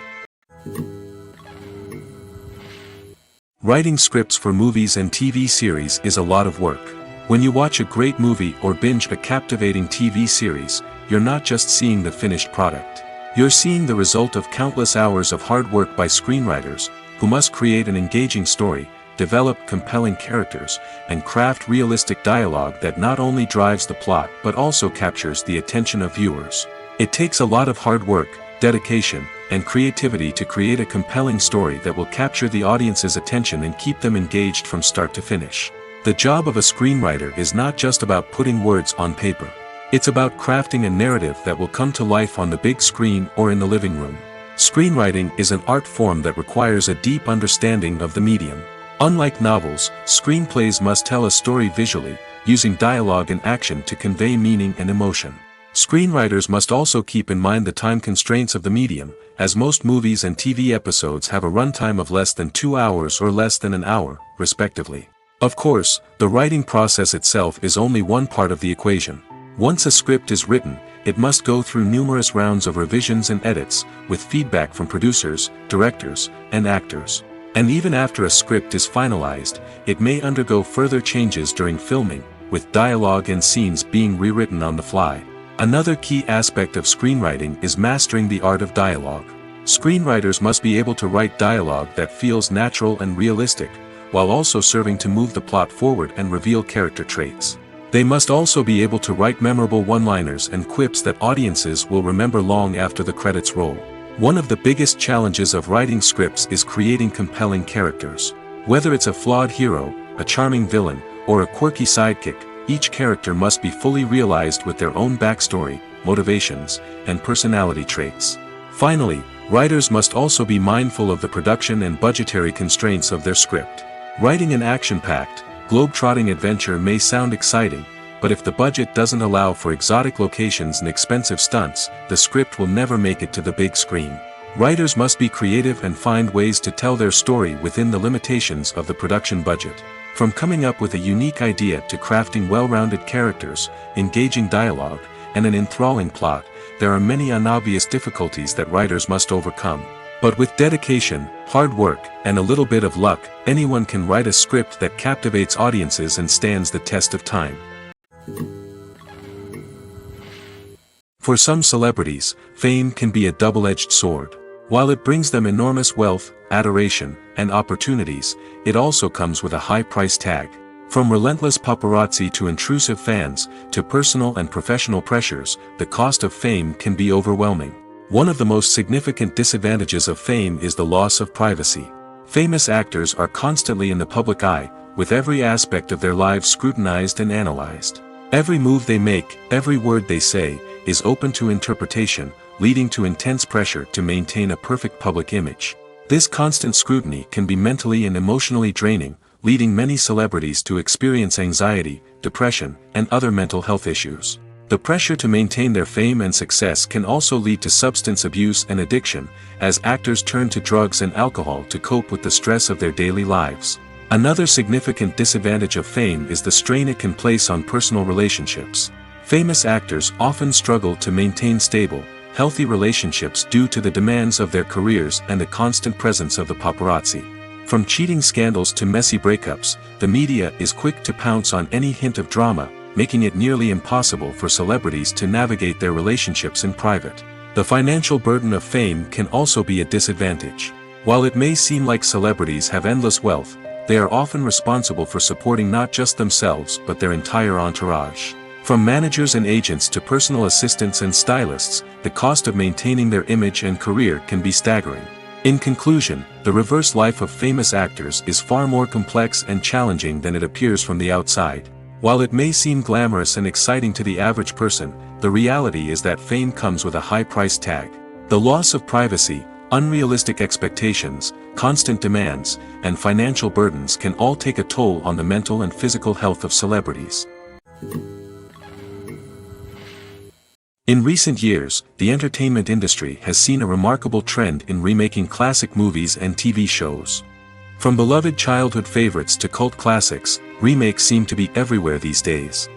Writing scripts for movies and TV series is a lot of work. When you watch a great movie or binge a captivating TV series, you're not just seeing the finished product. You're seeing the result of countless hours of hard work by screenwriters, who must create an engaging story, develop compelling characters, and craft realistic dialogue that not only drives the plot but also captures the attention of viewers. It takes a lot of hard work, dedication, and creativity to create a compelling story that will capture the audience's attention and keep them engaged from start to finish. The job of a screenwriter is not just about putting words on paper. It's about crafting a narrative that will come to life on the big screen or in the living room. Screenwriting is an art form that requires a deep understanding of the medium. Unlike novels, screenplays must tell a story visually, using dialogue and action to convey meaning and emotion. Screenwriters must also keep in mind the time constraints of the medium, as most movies and TV episodes have a runtime of less than 2 hours or less than an hour, respectively. Of course, the writing process itself is only one part of the equation. Once a script is written, it must go through numerous rounds of revisions and edits, with feedback from producers, directors, and actors. And even after a script is finalized, it may undergo further changes during filming, with dialogue and scenes being rewritten on the fly. Another key aspect of screenwriting is mastering the art of dialogue. Screenwriters must be able to write dialogue that feels natural and realistic, while also serving to move the plot forward and reveal character traits. They must also be able to write memorable one-liners and quips that audiences will remember long after the credits roll. One of the biggest challenges of writing scripts is creating compelling characters. Whether it's a flawed hero, a charming villain, or a quirky sidekick, each character must be fully realized with their own backstory, motivations, and personality traits. Finally, writers must also be mindful of the production and budgetary constraints of their script. Writing an action-packed, globe-trotting adventure may sound exciting, but if the budget doesn't allow for exotic locations and expensive stunts, the script will never make it to the big screen. Writers must be creative and find ways to tell their story within the limitations of the production budget. From coming up with a unique idea to crafting well-rounded characters, engaging dialogue, and an enthralling plot, there are many unobvious difficulties that writers must overcome. But with dedication, hard work, and a little bit of luck, anyone can write a script that captivates audiences and stands the test of time. For some celebrities, fame can be a double-edged sword. While it brings them enormous wealth, adoration, and opportunities, it also comes with a high price tag. From relentless paparazzi to intrusive fans, to personal and professional pressures, the cost of fame can be overwhelming. One of the most significant disadvantages of fame is the loss of privacy. Famous actors are constantly in the public eye, with every aspect of their lives scrutinized and analyzed. Every move they make, every word they say, is open to interpretation, leading to intense pressure to maintain a perfect public image. This constant scrutiny can be mentally and emotionally draining, leading many celebrities to experience anxiety, depression, and other mental health issues. The pressure to maintain their fame and success can also lead to substance abuse and addiction, as actors turn to drugs and alcohol to cope with the stress of their daily lives. Another significant disadvantage of fame is the strain it can place on personal relationships. Famous actors often struggle to maintain stable, healthy relationships due to the demands of their careers and the constant presence of the paparazzi. From cheating scandals to messy breakups, the media is quick to pounce on any hint of drama, making it nearly impossible for celebrities to navigate their relationships in private. The financial burden of fame can also be a disadvantage. While it may seem like celebrities have endless wealth, they are often responsible for supporting not just themselves but their entire entourage. From managers and agents to personal assistants and stylists, the cost of maintaining their image and career can be staggering. In conclusion, the reverse life of famous actors is far more complex and challenging than it appears from the outside. While it may seem glamorous and exciting to the average person, the reality is that fame comes with a high price tag. The loss of privacy, unrealistic expectations, constant demands, and financial burdens can all take a toll on the mental and physical health of celebrities. In recent years, the entertainment industry has seen a remarkable trend in remaking classic movies and TV shows. From beloved childhood favorites to cult classics, remakes seem to be everywhere these days.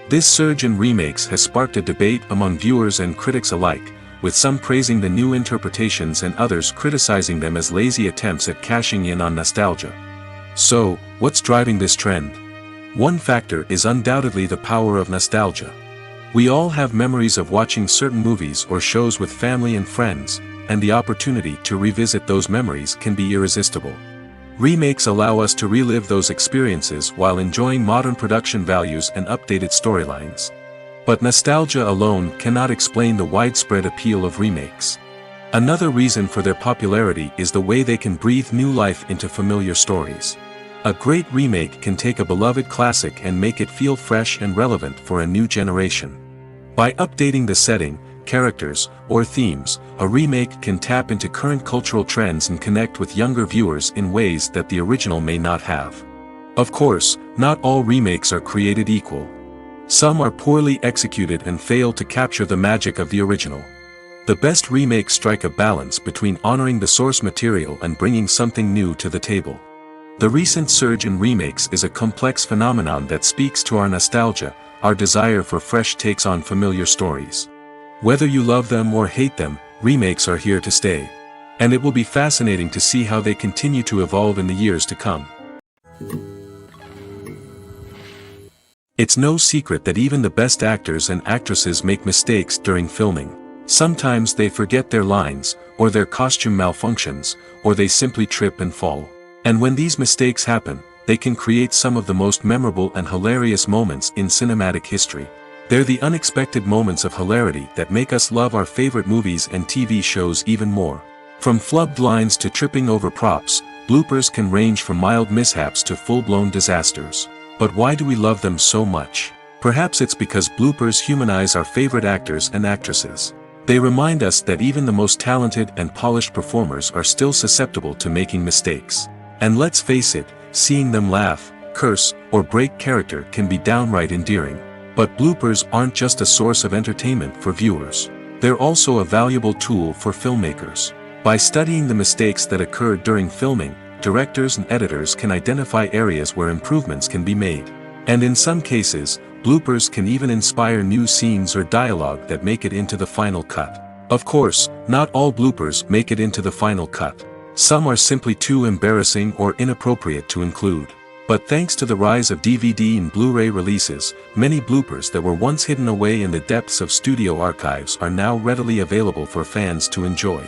This surge in remakes has sparked a debate among viewers and critics alike, with some praising the new interpretations and others criticizing them as lazy attempts at cashing in on nostalgia. So, what's driving this trend? One factor is undoubtedly the power of nostalgia. We all have memories of watching certain movies or shows with family and friends, and the opportunity to revisit those memories can be irresistible. Remakes allow us to relive those experiences while enjoying modern production values and updated storylines. But nostalgia alone cannot explain the widespread appeal of remakes. Another reason for their popularity is the way they can breathe new life into familiar stories. A great remake can take a beloved classic and make it feel fresh and relevant for a new generation. By updating the setting, characters, or themes, a remake can tap into current cultural trends and connect with younger viewers in ways that the original may not have. Of course, not all remakes are created equal. Some are poorly executed and fail to capture the magic of the original. The best remakes strike a balance between honoring the source material and bringing something new to the table. The recent surge in remakes is a complex phenomenon that speaks to our nostalgia, our desire for fresh takes on familiar stories. Whether you love them or hate them, remakes are here to stay. And it will be fascinating to see how they continue to evolve in the years to come. It's no secret that even the best actors and actresses make mistakes during filming. Sometimes they forget their lines, or their costume malfunctions, or they simply trip and fall. And when these mistakes happen, they can create some of the most memorable and hilarious moments in cinematic history. They're the unexpected moments of hilarity that make us love our favorite movies and TV shows even more. From flubbed lines to tripping over props, bloopers can range from mild mishaps to full-blown disasters. But why do we love them so much? Perhaps it's because bloopers humanize our favorite actors and actresses. They remind us that even the most talented and polished performers are still susceptible to making mistakes. And let's face it, seeing them laugh, curse, or break character can be downright endearing. But bloopers aren't just a source of entertainment for viewers. They're also a valuable tool for filmmakers. By studying the mistakes that occurred during filming, directors and editors can identify areas where improvements can be made. And in some cases, bloopers can even inspire new scenes or dialogue that make it into the final cut. Of course, not all bloopers make it into the final cut. Some are simply too embarrassing or inappropriate to include. But thanks to the rise of DVD and Blu-ray releases, many bloopers that were once hidden away in the depths of studio archives are now readily available for fans to enjoy.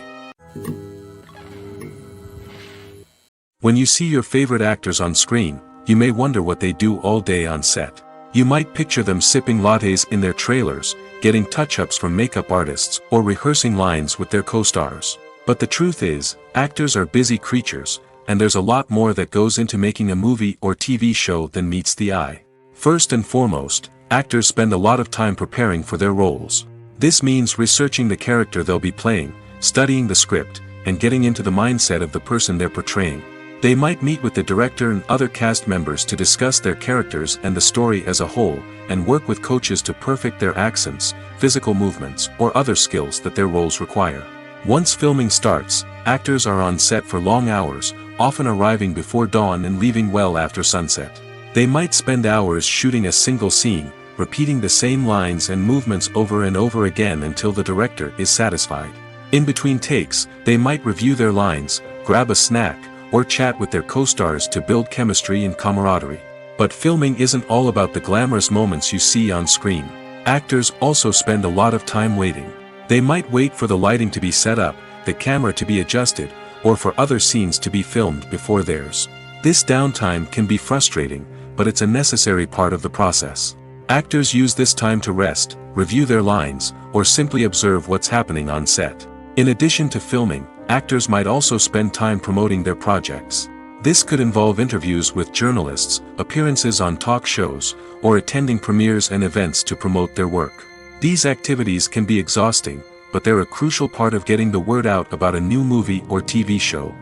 When you see your favorite actors on screen, you may wonder what they do all day on set. You might picture them sipping lattes in their trailers, getting touch-ups from makeup artists, or rehearsing lines with their co-stars. But the truth is, actors are busy creatures, and there's a lot more that goes into making a movie or TV show than meets the eye. First and foremost, actors spend a lot of time preparing for their roles. This means researching the character they'll be playing, studying the script, and getting into the mindset of the person they're portraying. They might meet with the director and other cast members to discuss their characters and the story as a whole, and work with coaches to perfect their accents, physical movements, or other skills that their roles require. Once filming starts, actors are on set for long hours, often arriving before dawn and leaving well after sunset. They might spend hours shooting a single scene, repeating the same lines and movements over and over again until the director is satisfied. In between takes, they might review their lines, grab a snack, or chat with their co-stars to build chemistry and camaraderie. But filming isn't all about the glamorous moments you see on screen. Actors also spend a lot of time waiting. They might wait for the lighting to be set up, the camera to be adjusted, or for other scenes to be filmed before theirs. This downtime can be frustrating, but it's a necessary part of the process. Actors use this time to rest, review their lines, or simply observe what's happening on set. In addition to filming, actors might also spend time promoting their projects. This could involve interviews with journalists, appearances on talk shows, or attending premieres and events to promote their work. These activities can be exhausting, but they're a crucial part of getting the word out about a new movie or TV show.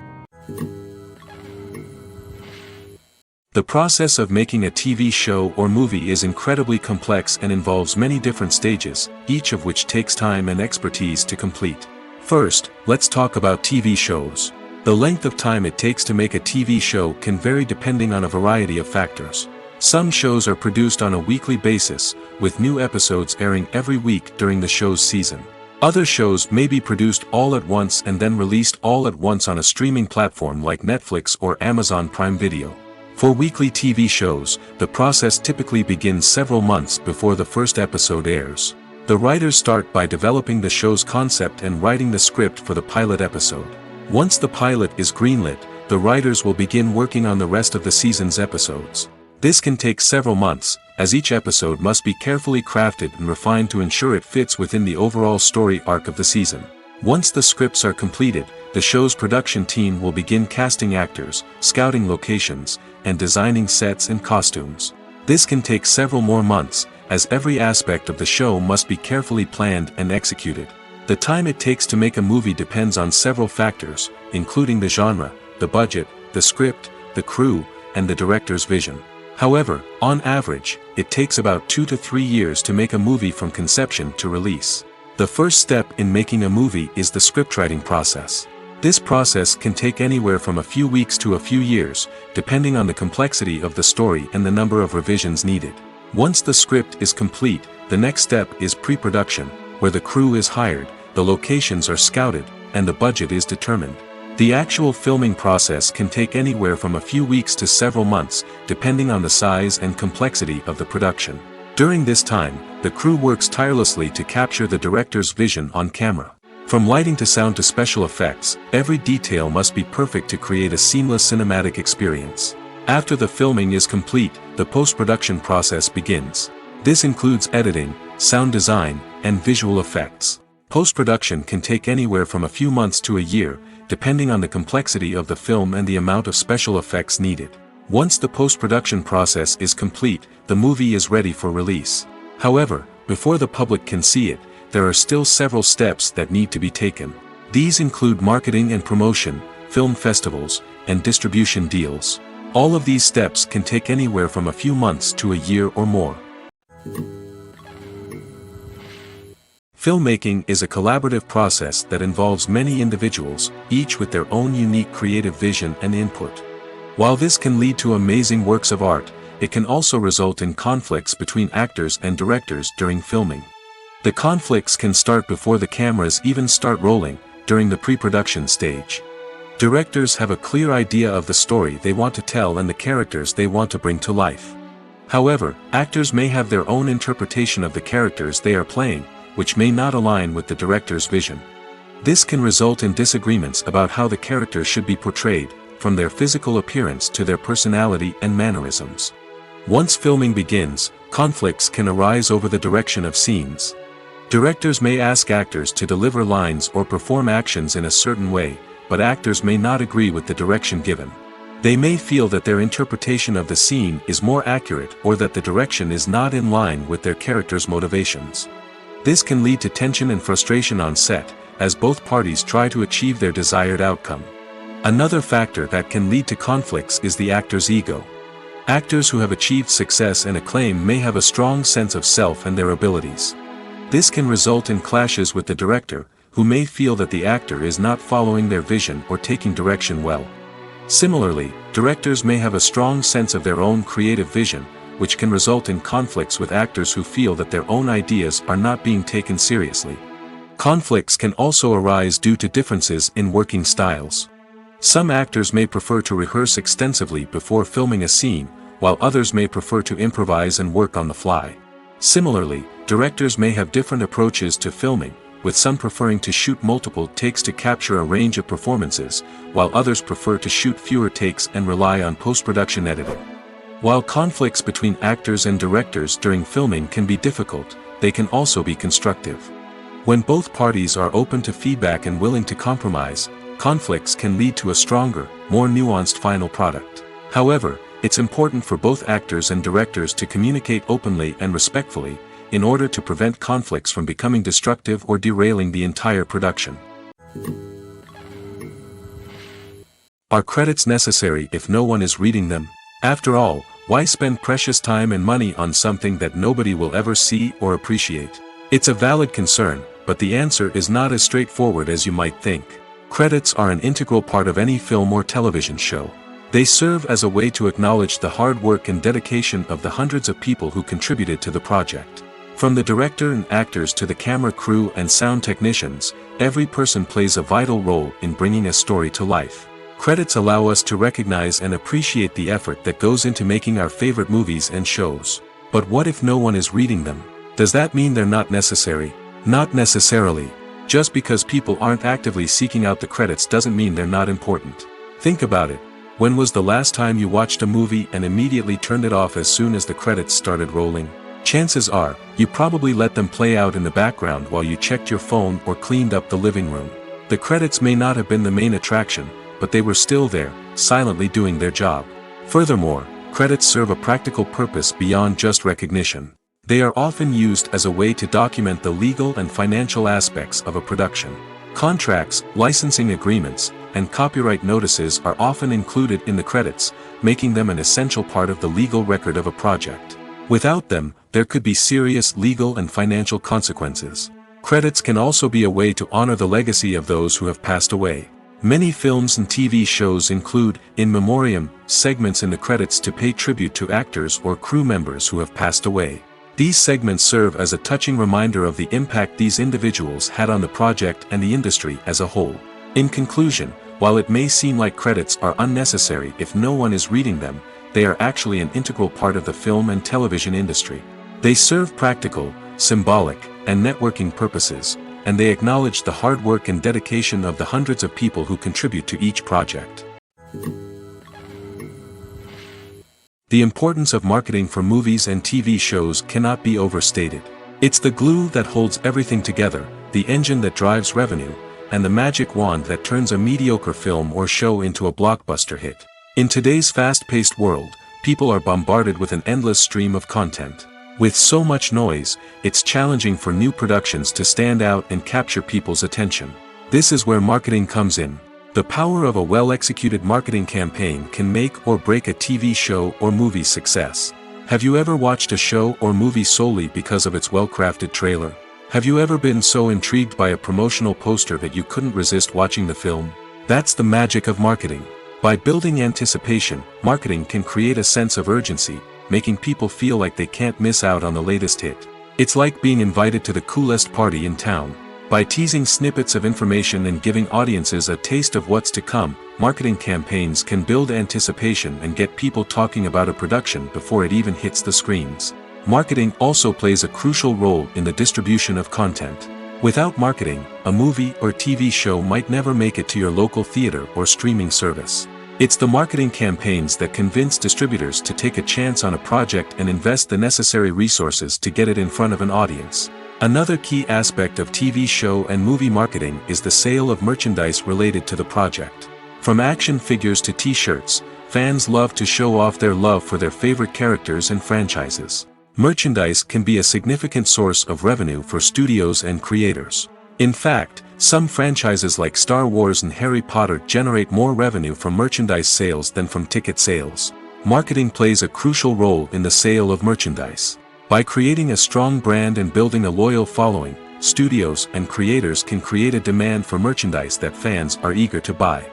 The process of making a TV show or movie is incredibly complex and involves many different stages, each of which takes time and expertise to complete. First, let's talk about TV shows. The length of time it takes to make a TV show can vary depending on a variety of factors. Some shows are produced on a weekly basis, with new episodes airing every week during the show's season. Other shows may be produced all at once and then released all at once on a streaming platform like Netflix or Amazon Prime Video. For weekly TV shows, the process typically begins several months before the first episode airs. The writers start by developing the show's concept and writing the script for the pilot episode. Once the pilot is greenlit, the writers will begin working on the rest of the season's episodes. This can take several months, as each episode must be carefully crafted and refined to ensure it fits within the overall story arc of the season. Once the scripts are completed, the show's production team will begin casting actors, scouting locations, and designing sets and costumes. This can take several more months, as every aspect of the show must be carefully planned and executed. The time it takes to make a movie depends on several factors, including the genre, the budget, the script, the crew, and the director's vision. However, on average, it takes about 2 to 3 years to make a movie from conception to release. The first step in making a movie is the scriptwriting process. This process can take anywhere from a few weeks to a few years, depending on the complexity of the story and the number of revisions needed. Once the script is complete, the next step is pre-production, where the crew is hired, the locations are scouted, and the budget is determined. The actual filming process can take anywhere from a few weeks to several months, depending on the size and complexity of the production. During this time, the crew works tirelessly to capture the director's vision on camera. From lighting to sound to special effects, every detail must be perfect to create a seamless cinematic experience. After the filming is complete, the post-production process begins. This includes editing, sound design, and visual effects. Post-production can take anywhere from a few months to a year, depending on the complexity of the film and the amount of special effects needed. Once the post-production process is complete, the movie is ready for release. However, before the public can see it, there are still several steps that need to be taken. These include marketing and promotion, film festivals, and distribution deals. All of these steps can take anywhere from a few months to a year or more. Filmmaking is a collaborative process that involves many individuals, each with their own unique creative vision and input. While this can lead to amazing works of art, it can also result in conflicts between actors and directors during filming. The conflicts can start before the cameras even start rolling, during the pre-production stage. Directors have a clear idea of the story they want to tell and the characters they want to bring to life. However, actors may have their own interpretation of the characters they are playing, which may not align with the director's vision. This can result in disagreements about how the characters should be portrayed, from their physical appearance to their personality and mannerisms. Once filming begins, conflicts can arise over the direction of scenes. Directors may ask actors to deliver lines or perform actions in a certain way, but actors may not agree with the direction given. They may feel that their interpretation of the scene is more accurate or that the direction is not in line with their character's motivations. This can lead to tension and frustration on set, as both parties try to achieve their desired outcome. Another factor that can lead to conflicts is the actor's ego. Actors who have achieved success and acclaim may have a strong sense of self and their abilities. This can result in clashes with the director, who may feel that the actor is not following their vision or taking direction well. Similarly, directors may have a strong sense of their own creative vision, which can result in conflicts with actors who feel that their own ideas are not being taken seriously. Conflicts can also arise due to differences in working styles. Some actors may prefer to rehearse extensively before filming a scene, while others may prefer to improvise and work on the fly. Similarly, directors may have different approaches to filming, with some preferring to shoot multiple takes to capture a range of performances, while others prefer to shoot fewer takes and rely on post-production editing. While conflicts between actors and directors during filming can be difficult, they can also be constructive. When both parties are open to feedback and willing to compromise, conflicts can lead to a stronger, more nuanced final product. However, it's important for both actors and directors to communicate openly and respectfully, in order to prevent conflicts from becoming destructive or derailing the entire production. Are credits necessary if no one is reading them? After all, why spend precious time and money on something that nobody will ever see or appreciate? It's a valid concern, but the answer is not as straightforward as you might think. Credits are an integral part of any film or television show. They serve as a way to acknowledge the hard work and dedication of the hundreds of people who contributed to the project. From the director and actors to the camera crew and sound technicians, every person plays a vital role in bringing a story to life. Credits allow us to recognize and appreciate the effort that goes into making our favorite movies and shows. But what if no one is reading them? Does that mean they're not necessary? Not necessarily. Just because people aren't actively seeking out the credits doesn't mean they're not important. Think about it. When was the last time you watched a movie and immediately turned it off as soon as the credits started rolling? Chances are, you probably let them play out in the background while you checked your phone or cleaned up the living room. The credits may not have been the main attraction, but they were still there, silently doing their job. Furthermore, credits serve a practical purpose beyond just recognition. They are often used as a way to document the legal and financial aspects of a production. Contracts, licensing agreements, and copyright notices are often included in the credits, making them an essential part of the legal record of a project. Without them, there could be serious legal and financial consequences. Credits can also be a way to honor the legacy of those who have passed away. Many films and TV shows include, in memoriam, segments in the credits to pay tribute to actors or crew members who have passed away. These segments serve as a touching reminder of the impact these individuals had on the project and the industry as a whole. In conclusion, while it may seem like credits are unnecessary if no one is reading them, they are actually an integral part of the film and television industry. They serve practical, symbolic, and networking purposes, and they acknowledge the hard work and dedication of the hundreds of people who contribute to each project. The importance of marketing for movies and TV shows cannot be overstated. It's the glue that holds everything together, the engine that drives revenue, and the magic wand that turns a mediocre film or show into a blockbuster hit. In today's fast-paced world, people are bombarded with an endless stream of content. With so much noise, it's challenging for new productions to stand out and capture people's attention. This is where marketing comes in. The power of a well-executed marketing campaign can make or break a TV show or movie's success. Have you ever watched a show or movie solely because of its well-crafted trailer? Have you ever been so intrigued by a promotional poster that you couldn't resist watching the film? That's the magic of marketing. By building anticipation, marketing can create a sense of urgency, making people feel like they can't miss out on the latest hit. It's like being invited to the coolest party in town. By teasing snippets of information and giving audiences a taste of what's to come, marketing campaigns can build anticipation and get people talking about a production before it even hits the screens. Marketing also plays a crucial role in the distribution of content. Without marketing, a movie or TV show might never make it to your local theater or streaming service. It's the marketing campaigns that convince distributors to take a chance on a project and invest the necessary resources to get it in front of an audience. Another key aspect of TV show and movie marketing is the sale of merchandise related to the project. From action figures to t-shirts, fans love to show off their love for their favorite characters and franchises. Merchandise can be a significant source of revenue for studios and creators. In fact, some franchises like Star Wars and Harry Potter generate more revenue from merchandise sales than from ticket sales. Marketing plays a crucial role in the sale of merchandise. By creating a strong brand and building a loyal following, studios and creators can create a demand for merchandise that fans are eager to buy.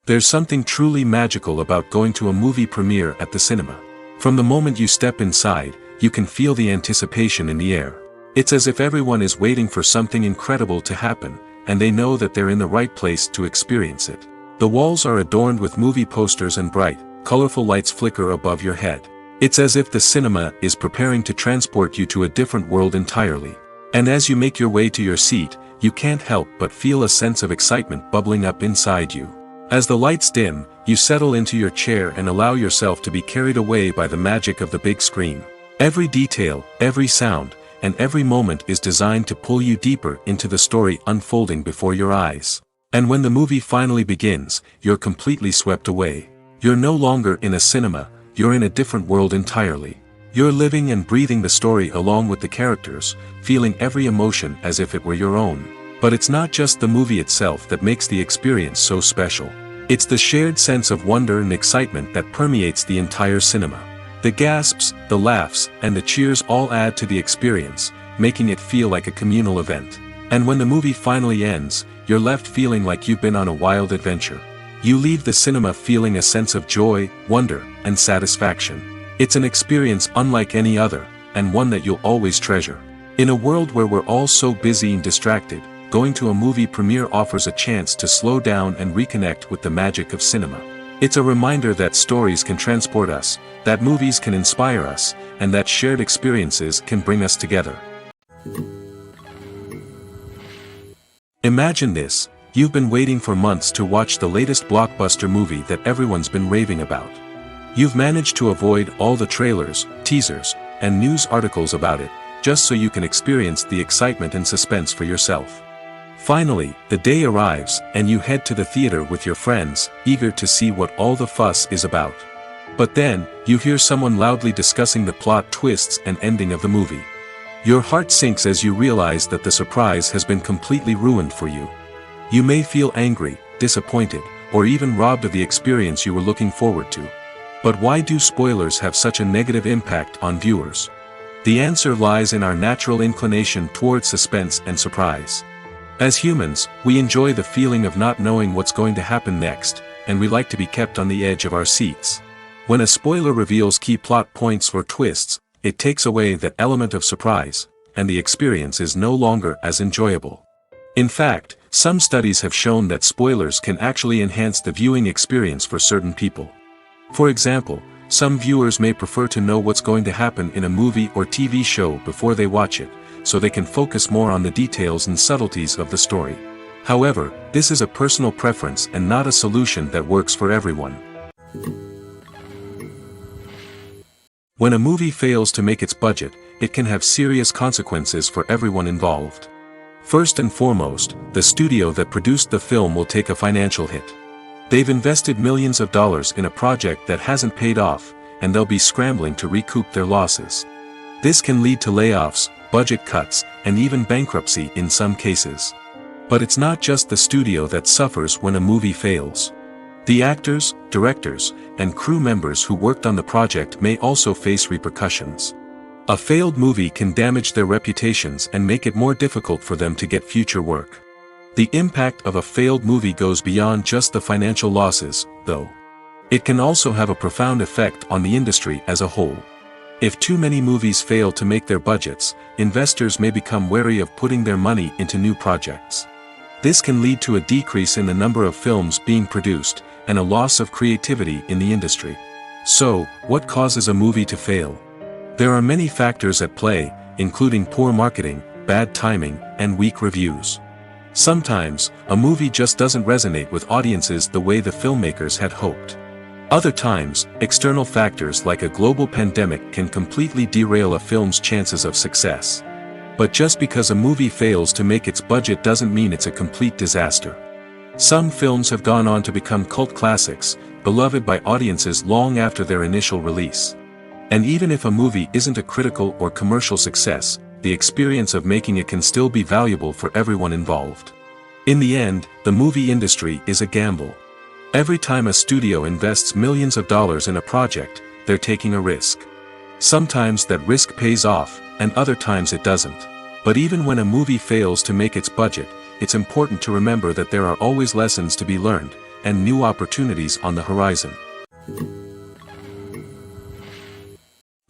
There's something truly magical about going to a movie premiere at the cinema. From the moment you step inside, you can feel the anticipation in the air. It's as if everyone is waiting for something incredible to happen, and they know that they're in the right place to experience it. The walls are adorned with movie posters and bright, colorful lights flicker above your head. It's as if the cinema is preparing to transport you to a different world entirely. And as you make your way to your seat, you can't help but feel a sense of excitement bubbling up inside you. As the lights dim, you settle into your chair and allow yourself to be carried away by the magic of the big screen. Every detail, every sound, and every moment is designed to pull you deeper into the story unfolding before your eyes. And when the movie finally begins, you're completely swept away. You're no longer in a cinema, you're in a different world entirely. You're living and breathing the story along with the characters, feeling every emotion as if it were your own. But it's not just the movie itself that makes the experience so special. It's the shared sense of wonder and excitement that permeates the entire cinema. The gasps, the laughs, and the cheers all add to the experience, making it feel like a communal event. And when the movie finally ends, you're left feeling like you've been on a wild adventure. You leave the cinema feeling a sense of joy, wonder, and satisfaction. It's an experience unlike any other, and one that you'll always treasure. In a world where we're all so busy and distracted, going to a movie premiere offers a chance to slow down and reconnect with the magic of cinema. It's a reminder that stories can transport us, that movies can inspire us, and that shared experiences can bring us together. Imagine this. You've been waiting for months to watch the latest blockbuster movie that everyone's been raving about. You've managed to avoid all the trailers, teasers, and news articles about it, just so you can experience the excitement and suspense for yourself. Finally, the day arrives, and you head to the theater with your friends, eager to see what all the fuss is about. But then, you hear someone loudly discussing the plot twists and ending of the movie. Your heart sinks as you realize that the surprise has been completely ruined for you. You may feel angry, disappointed, or even robbed of the experience you were looking forward to. But why do spoilers have such a negative impact on viewers? The answer lies in our natural inclination towards suspense and surprise. As humans, we enjoy the feeling of not knowing what's going to happen next, and we like to be kept on the edge of our seats. When a spoiler reveals key plot points or twists, it takes away that element of surprise, and the experience is no longer as enjoyable. In fact, some studies have shown that spoilers can actually enhance the viewing experience for certain people. For example, some viewers may prefer to know what's going to happen in a movie or TV show before they watch it, so they can focus more on the details and subtleties of the story. However, this is a personal preference and not a solution that works for everyone. When a movie fails to make its budget, it can have serious consequences for everyone involved. First and foremost, the studio that produced the film will take a financial hit. They've invested millions of dollars in a project that hasn't paid off, and they'll be scrambling to recoup their losses. This can lead to layoffs, budget cuts, and even bankruptcy in some cases. But it's not just the studio that suffers when a movie fails. The actors, directors, and crew members who worked on the project may also face repercussions. A failed movie can damage their reputations and make it more difficult for them to get future work. The impact of a failed movie goes beyond just the financial losses, though. It can also have a profound effect on the industry as a whole. If too many movies fail to make their budgets, investors may become wary of putting their money into new projects. This can lead to a decrease in the number of films being produced, and a loss of creativity in the industry. So, what causes a movie to fail? There are many factors at play, including poor marketing, bad timing, and weak reviews. Sometimes, a movie just doesn't resonate with audiences the way the filmmakers had hoped. Other times, external factors like a global pandemic can completely derail a film's chances of success. But just because a movie fails to make its budget doesn't mean it's a complete disaster. Some films have gone on to become cult classics, beloved by audiences long after their initial release. And even if a movie isn't a critical or commercial success, the experience of making it can still be valuable for everyone involved. In the end, the movie industry is a gamble. Every time a studio invests millions of dollars in a project, they're taking a risk. Sometimes that risk pays off, and other times it doesn't. But even when a movie fails to make its budget, it's important to remember that there are always lessons to be learned, and new opportunities on the horizon.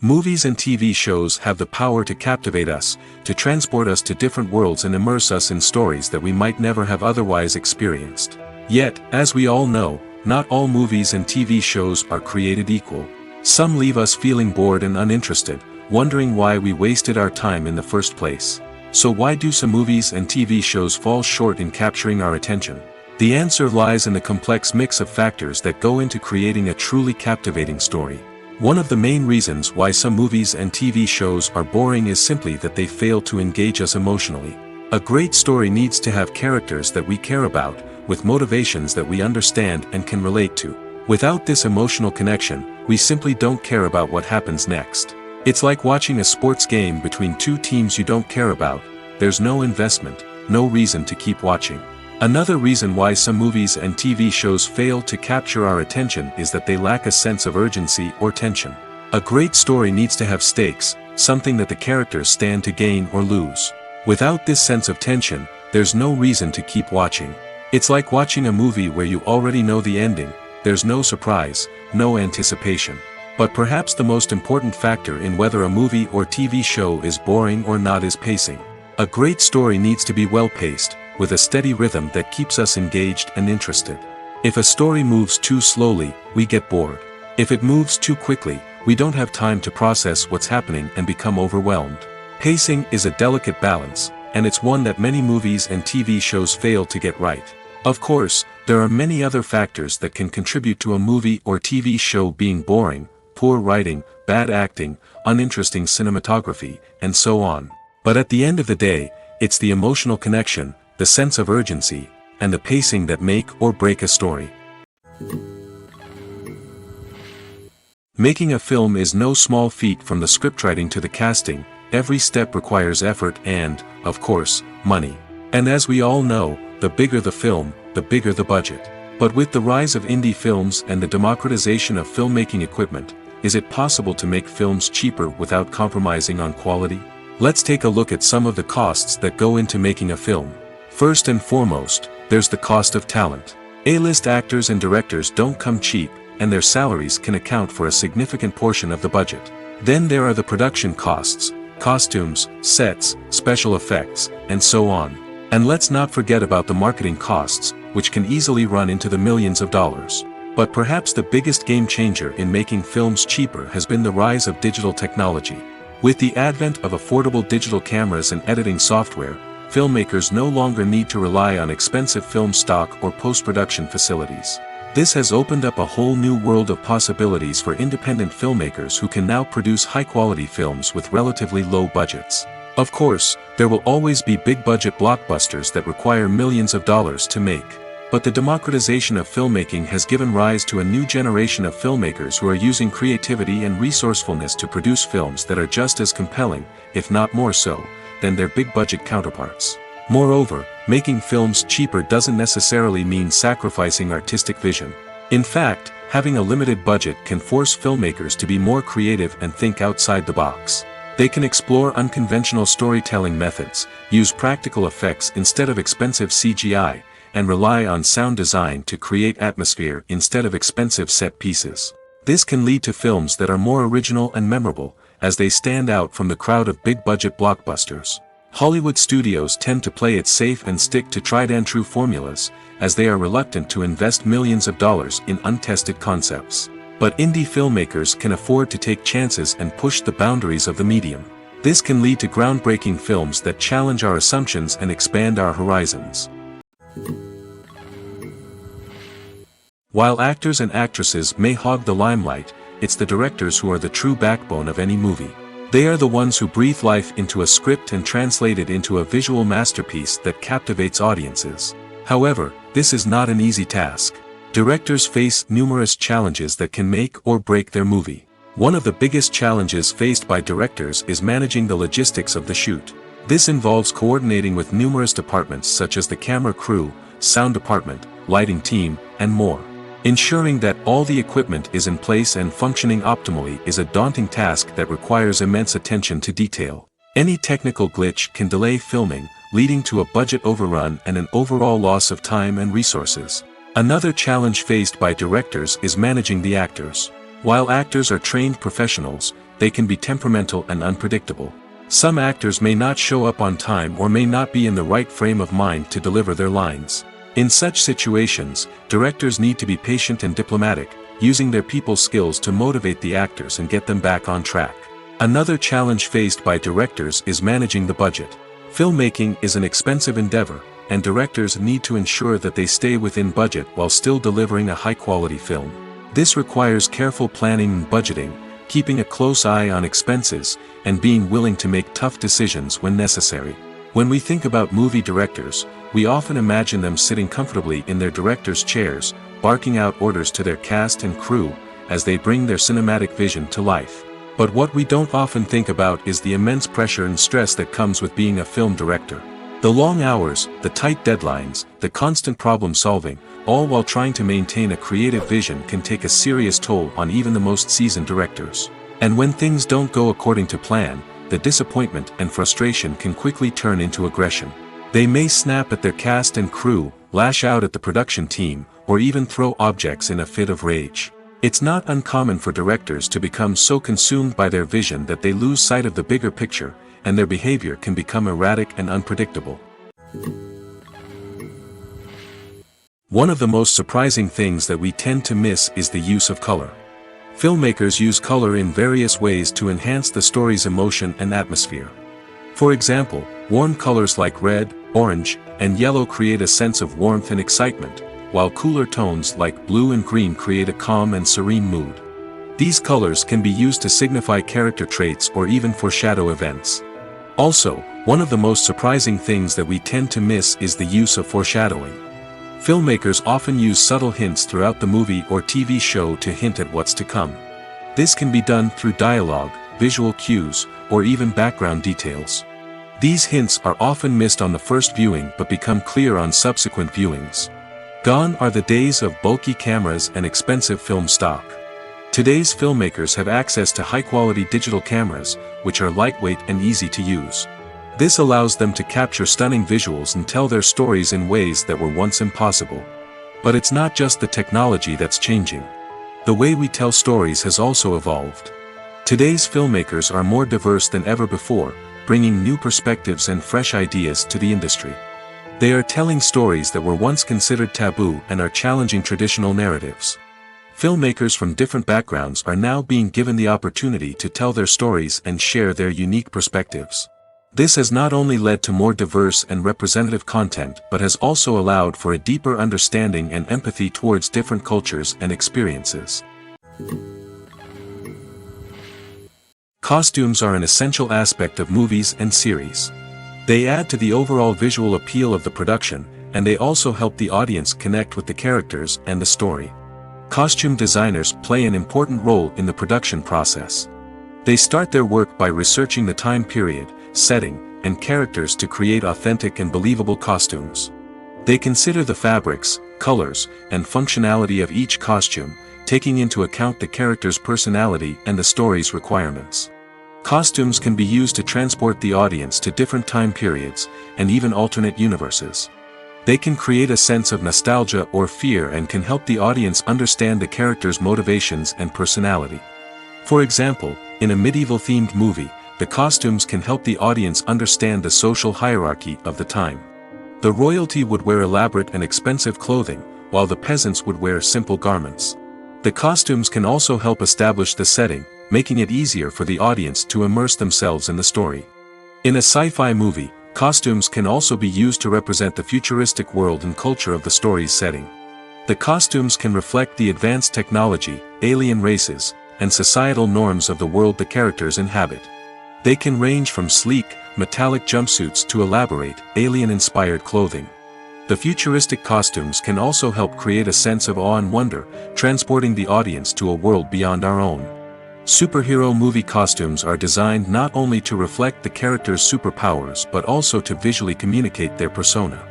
Movies and TV shows have the power to captivate us, to transport us to different worlds and immerse us in stories that we might never have otherwise experienced. Yet, as we all know, not all movies and TV shows are created equal. Some leave us feeling bored and uninterested, wondering why we wasted our time in the first place. So why do some movies and TV shows fall short in capturing our attention? The answer lies in the complex mix of factors that go into creating a truly captivating story. One of the main reasons why some movies and TV shows are boring is simply that they fail to engage us emotionally. A great story needs to have characters that we care about, with motivations that we understand and can relate to. Without this emotional connection, we simply don't care about what happens next. It's like watching a sports game between two teams you don't care about. There's no investment, no reason to keep watching. Another reason why some movies and TV shows fail to capture our attention is that they lack a sense of urgency or tension. A great story needs to have stakes, something that the characters stand to gain or lose. Without this sense of tension, there's no reason to keep watching. It's like watching a movie where you already know the ending. There's no surprise, no anticipation. But perhaps the most important factor in whether a movie or TV show is boring or not is pacing. A great story needs to be well-paced, with a steady rhythm that keeps us engaged and interested. If a story moves too slowly, we get bored. If it moves too quickly, we don't have time to process what's happening and become overwhelmed. Pacing is a delicate balance, and it's one that many movies and TV shows fail to get right. Of course, there are many other factors that can contribute to a movie or TV show being boring: poor writing, bad acting, uninteresting cinematography, and so on. But at the end of the day, it's the emotional connection, the sense of urgency, and the pacing that make or break a story. Making a film is no small feat. From the scriptwriting to the casting, every step requires effort and, of course, money. And as we all know, the bigger the film, the bigger the budget. But with the rise of indie films and the democratization of filmmaking equipment, is it possible to make films cheaper without compromising on quality? Let's take a look at some of the costs that go into making a film. First and foremost, there's the cost of talent. A-list actors and directors don't come cheap, and their salaries can account for a significant portion of the budget. Then there are the production costs: costumes, sets, special effects, and so on. And let's not forget about the marketing costs, which can easily run into the millions of dollars. But perhaps the biggest game changer in making films cheaper has been the rise of digital technology. With the advent of affordable digital cameras and editing software, filmmakers no longer need to rely on expensive film stock or post-production facilities. This has opened up a whole new world of possibilities for independent filmmakers who can now produce high-quality films with relatively low budgets. Of course, there will always be big-budget blockbusters that require millions of dollars to make. But the democratization of filmmaking has given rise to a new generation of filmmakers who are using creativity and resourcefulness to produce films that are just as compelling, if not more so, than their big-budget counterparts. Moreover, making films cheaper doesn't necessarily mean sacrificing artistic vision. In fact, having a limited budget can force filmmakers to be more creative and think outside the box. They can explore unconventional storytelling methods, use practical effects instead of expensive CGI, and rely on sound design to create atmosphere instead of expensive set pieces. This can lead to films that are more original and memorable, as they stand out from the crowd of big-budget blockbusters. Hollywood studios tend to play it safe and stick to tried-and-true formulas, as they are reluctant to invest millions of dollars in untested concepts. But indie filmmakers can afford to take chances and push the boundaries of the medium. This can lead to groundbreaking films that challenge our assumptions and expand our horizons. While actors and actresses may hog the limelight, it's the directors who are the true backbone of any movie. They are the ones who breathe life into a script and translate it into a visual masterpiece that captivates audiences. However, this is not an easy task. Directors face numerous challenges that can make or break their movie. One of the biggest challenges faced by directors is managing the logistics of the shoot. This involves coordinating with numerous departments such as the camera crew, sound department, lighting team, and more. Ensuring that all the equipment is in place and functioning optimally is a daunting task that requires immense attention to detail. Any technical glitch can delay filming, leading to a budget overrun and an overall loss of time and resources. Another challenge faced by directors is managing the actors. While actors are trained professionals, they can be temperamental and unpredictable. Some actors may not show up on time or may not be in the right frame of mind to deliver their lines. In such situations, directors need to be patient and diplomatic, using their people skills to motivate the actors and get them back on track. Another challenge faced by directors is managing the budget. Filmmaking is an expensive endeavor, and directors need to ensure that they stay within budget while still delivering a high-quality film. This requires careful planning and budgeting, keeping a close eye on expenses, and being willing to make tough decisions when necessary. When we think about movie directors, we often imagine them sitting comfortably in their director's chairs, barking out orders to their cast and crew, as they bring their cinematic vision to life. But what we don't often think about is the immense pressure and stress that comes with being a film director. The long hours, the tight deadlines, the constant problem solving, all while trying to maintain a creative vision can take a serious toll on even the most seasoned directors. And when things don't go according to plan, the disappointment and frustration can quickly turn into aggression. They may snap at their cast and crew, lash out at the production team, or even throw objects in a fit of rage. It's not uncommon for directors to become so consumed by their vision that they lose sight of the bigger picture, and their behavior can become erratic and unpredictable. One of the most surprising things that we tend to miss is the use of color. Filmmakers use color in various ways to enhance the story's emotion and atmosphere. For example, warm colors like red, orange, and yellow create a sense of warmth and excitement, while cooler tones like blue and green create a calm and serene mood. These colors can be used to signify character traits or even foreshadow events. Also, one of the most surprising things that we tend to miss is the use of foreshadowing. Filmmakers often use subtle hints throughout the movie or TV show to hint at what's to come. This can be done through dialogue, visual cues, or even background details. These hints are often missed on the first viewing but become clear on subsequent viewings. Gone are the days of bulky cameras and expensive film stock. Today's filmmakers have access to high-quality digital cameras, which are lightweight and easy to use. This allows them to capture stunning visuals and tell their stories in ways that were once impossible. But it's not just the technology that's changing. The way we tell stories has also evolved. Today's filmmakers are more diverse than ever before, bringing new perspectives and fresh ideas to the industry. They are telling stories that were once considered taboo and are challenging traditional narratives. Filmmakers from different backgrounds are now being given the opportunity to tell their stories and share their unique perspectives. This has not only led to more diverse and representative content but has also allowed for a deeper understanding and empathy towards different cultures and experiences. Costumes are an essential aspect of movies and series. They add to the overall visual appeal of the production, and they also help the audience connect with the characters and the story. Costume designers play an important role in the production process. They start their work by researching the time period, setting, and characters to create authentic and believable costumes. They consider the fabrics, colors, and functionality of each costume, taking into account the character's personality and the story's requirements. Costumes can be used to transport the audience to different time periods, and even alternate universes. They can create a sense of nostalgia or fear and can help the audience understand the character's motivations and personality. For example, in a medieval-themed movie, the costumes can help the audience understand the social hierarchy of the time. The royalty would wear elaborate and expensive clothing, while the peasants would wear simple garments. The costumes can also help establish the setting, making it easier for the audience to immerse themselves in the story. In a sci-fi movie, costumes can also be used to represent the futuristic world and culture of the story's setting. The costumes can reflect the advanced technology, alien races, and societal norms of the world the characters inhabit. They can range from sleek, metallic jumpsuits to elaborate, alien-inspired clothing. The futuristic costumes can also help create a sense of awe and wonder, transporting the audience to a world beyond our own. Superhero movie costumes are designed not only to reflect the character's superpowers but also to visually communicate their persona.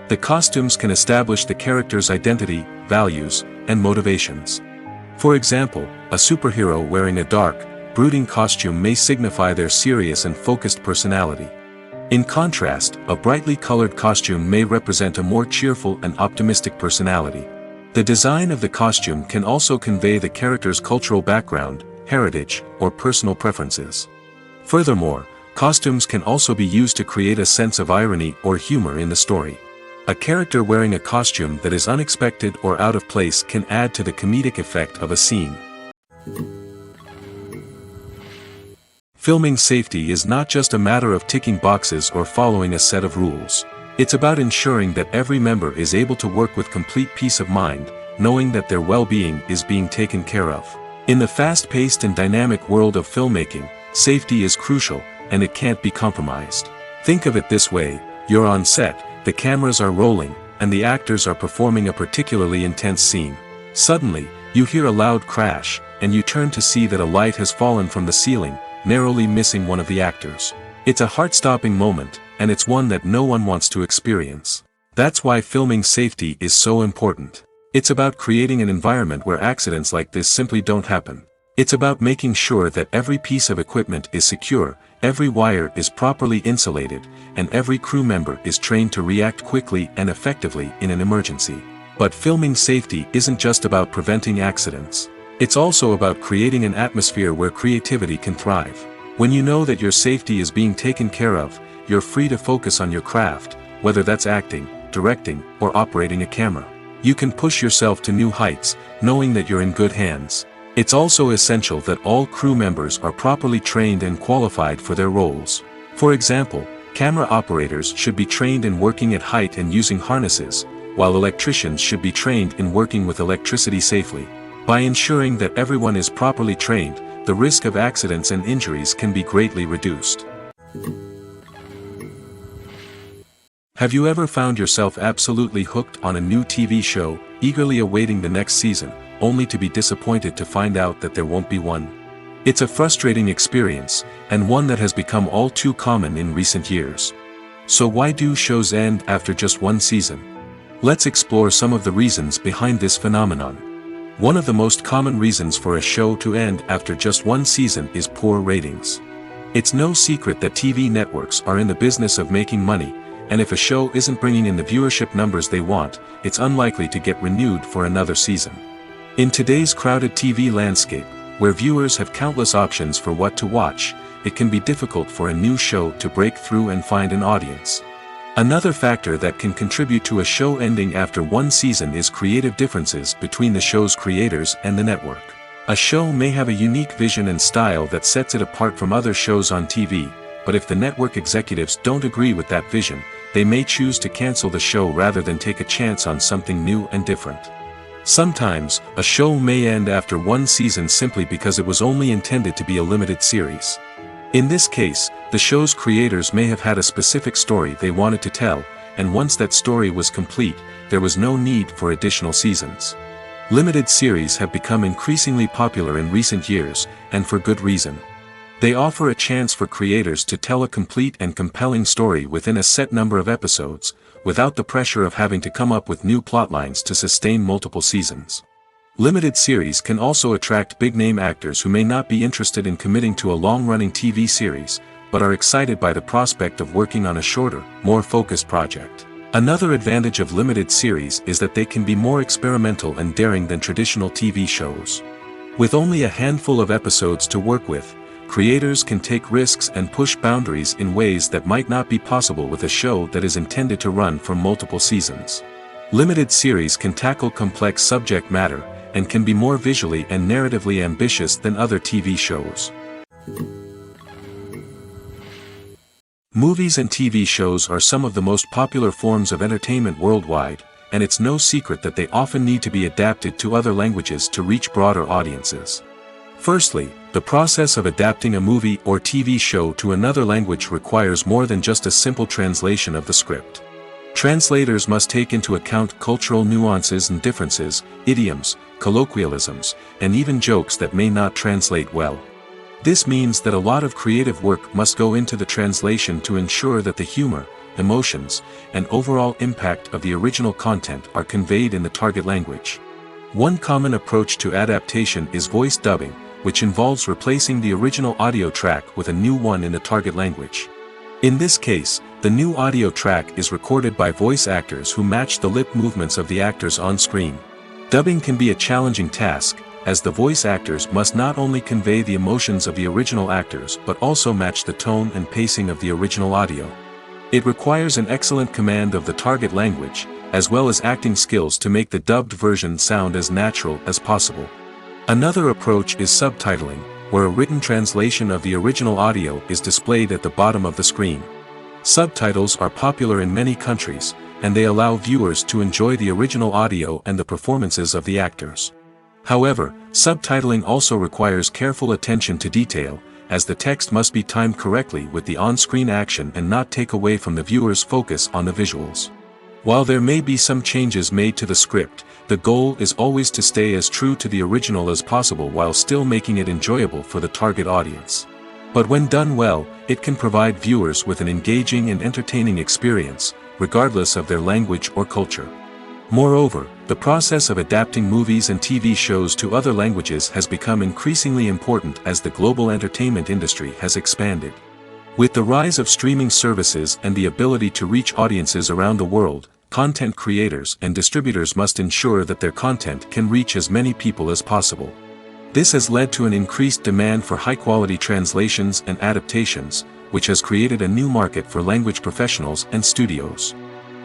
The costumes can establish the character's identity, values, and motivations. For example, a superhero wearing a dark, brooding costume may signify their serious and focused personality. In contrast, a brightly colored costume may represent a more cheerful and optimistic personality. The design of the costume can also convey the character's cultural background, heritage, or personal preferences. Furthermore, costumes can also be used to create a sense of irony or humor in the story. A character wearing a costume that is unexpected or out of place can add to the comedic effect of a scene. Filming safety is not just a matter of ticking boxes or following a set of rules. It's about ensuring that every member is able to work with complete peace of mind, knowing that their well-being is being taken care of. In the fast-paced and dynamic world of filmmaking, safety is crucial, and it can't be compromised. Think of it this way: you're on set, the cameras are rolling, and the actors are performing a particularly intense scene. Suddenly, you hear a loud crash, and you turn to see that a light has fallen from the ceiling, narrowly missing one of the actors. It's a heart-stopping moment, and it's one that no one wants to experience. That's why filming safety is so important. It's about creating an environment where accidents like this simply don't happen. It's about making sure that every piece of equipment is secure, every wire is properly insulated, and every crew member is trained to react quickly and effectively in an emergency. But filming safety isn't just about preventing accidents. It's also about creating an atmosphere where creativity can thrive. When you know that your safety is being taken care of, you're free to focus on your craft, whether that's acting, directing, or operating a camera. You can push yourself to new heights, knowing that you're in good hands. It's also essential that all crew members are properly trained and qualified for their roles. For example, camera operators should be trained in working at height and using harnesses, while electricians should be trained in working with electricity safely. By ensuring that everyone is properly trained, the risk of accidents and injuries can be greatly reduced. Have you ever found yourself absolutely hooked on a new TV show, eagerly awaiting the next season, only to be disappointed to find out that there won't be one? It's a frustrating experience, and one that has become all too common in recent years. So why do shows end after just one season? Let's explore some of the reasons behind this phenomenon. One of the most common reasons for a show to end after just one season is poor ratings. It's no secret that TV networks are in the business of making money, and if a show isn't bringing in the viewership numbers they want, it's unlikely to get renewed for another season. In today's crowded TV landscape, where viewers have countless options for what to watch, it can be difficult for a new show to break through and find an audience. Another factor that can contribute to a show ending after one season is creative differences between the show's creators and the network. A show may have a unique vision and style that sets it apart from other shows on TV, but if the network executives don't agree with that vision, they may choose to cancel the show rather than take a chance on something new and different. Sometimes, a show may end after one season simply because it was only intended to be a limited series. In this case, the show's creators may have had a specific story they wanted to tell, and once that story was complete, there was no need for additional seasons. Limited series have become increasingly popular in recent years, and for good reason. They offer a chance for creators to tell a complete and compelling story within a set number of episodes, without the pressure of having to come up with new plotlines to sustain multiple seasons. Limited series can also attract big-name actors who may not be interested in committing to a long-running TV series, but are excited by the prospect of working on a shorter, more focused project. Another advantage of limited series is that they can be more experimental and daring than traditional TV shows. With only a handful of episodes to work with, creators can take risks and push boundaries in ways that might not be possible with a show that is intended to run for multiple seasons. Limited series can tackle complex subject matter, and can be more visually and narratively ambitious than other TV shows. Movies and TV shows are some of the most popular forms of entertainment worldwide, and it's no secret that they often need to be adapted to other languages to reach broader audiences. Firstly, the process of adapting a movie or TV show to another language requires more than just a simple translation of the script. Translators must take into account cultural nuances and differences, idioms, colloquialisms, and even jokes that may not translate well. This means that a lot of creative work must go into the translation to ensure that the humor, emotions, and overall impact of the original content are conveyed in the target language. One common approach to adaptation is voice dubbing, which involves replacing the original audio track with a new one in the target language. In this case, the new audio track is recorded by voice actors who match the lip movements of the actors on screen. Dubbing can be a challenging task, as the voice actors must not only convey the emotions of the original actors but also match the tone and pacing of the original audio. It requires an excellent command of the target language, as well as acting skills to make the dubbed version sound as natural as possible. Another approach is subtitling, where a written translation of the original audio is displayed at the bottom of the screen. Subtitles are popular in many countries, and they allow viewers to enjoy the original audio and the performances of the actors. However, subtitling also requires careful attention to detail, as the text must be timed correctly with the on-screen action and not take away from the viewer's focus on the visuals. While there may be some changes made to the script, the goal is always to stay as true to the original as possible while still making it enjoyable for the target audience. But when done well, it can provide viewers with an engaging and entertaining experience, regardless of their language or culture. Moreover, the process of adapting movies and TV shows to other languages has become increasingly important as the global entertainment industry has expanded. With the rise of streaming services and the ability to reach audiences around the world, content creators and distributors must ensure that their content can reach as many people as possible. This has led to an increased demand for high-quality translations and adaptations, which has created a new market for language professionals and studios.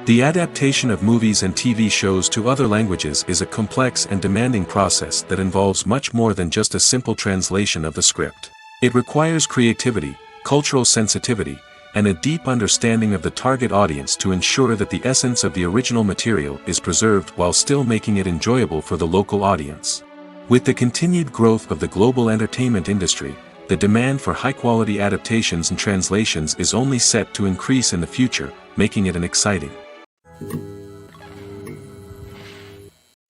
The adaptation of movies and TV shows to other languages is a complex and demanding process that involves much more than just a simple translation of the script. It requires creativity, cultural sensitivity, and a deep understanding of the target audience to ensure that the essence of the original material is preserved while still making it enjoyable for the local audience. With the continued growth of the global entertainment industry, the demand for high-quality adaptations and translations is only set to increase in the future, making it an exciting.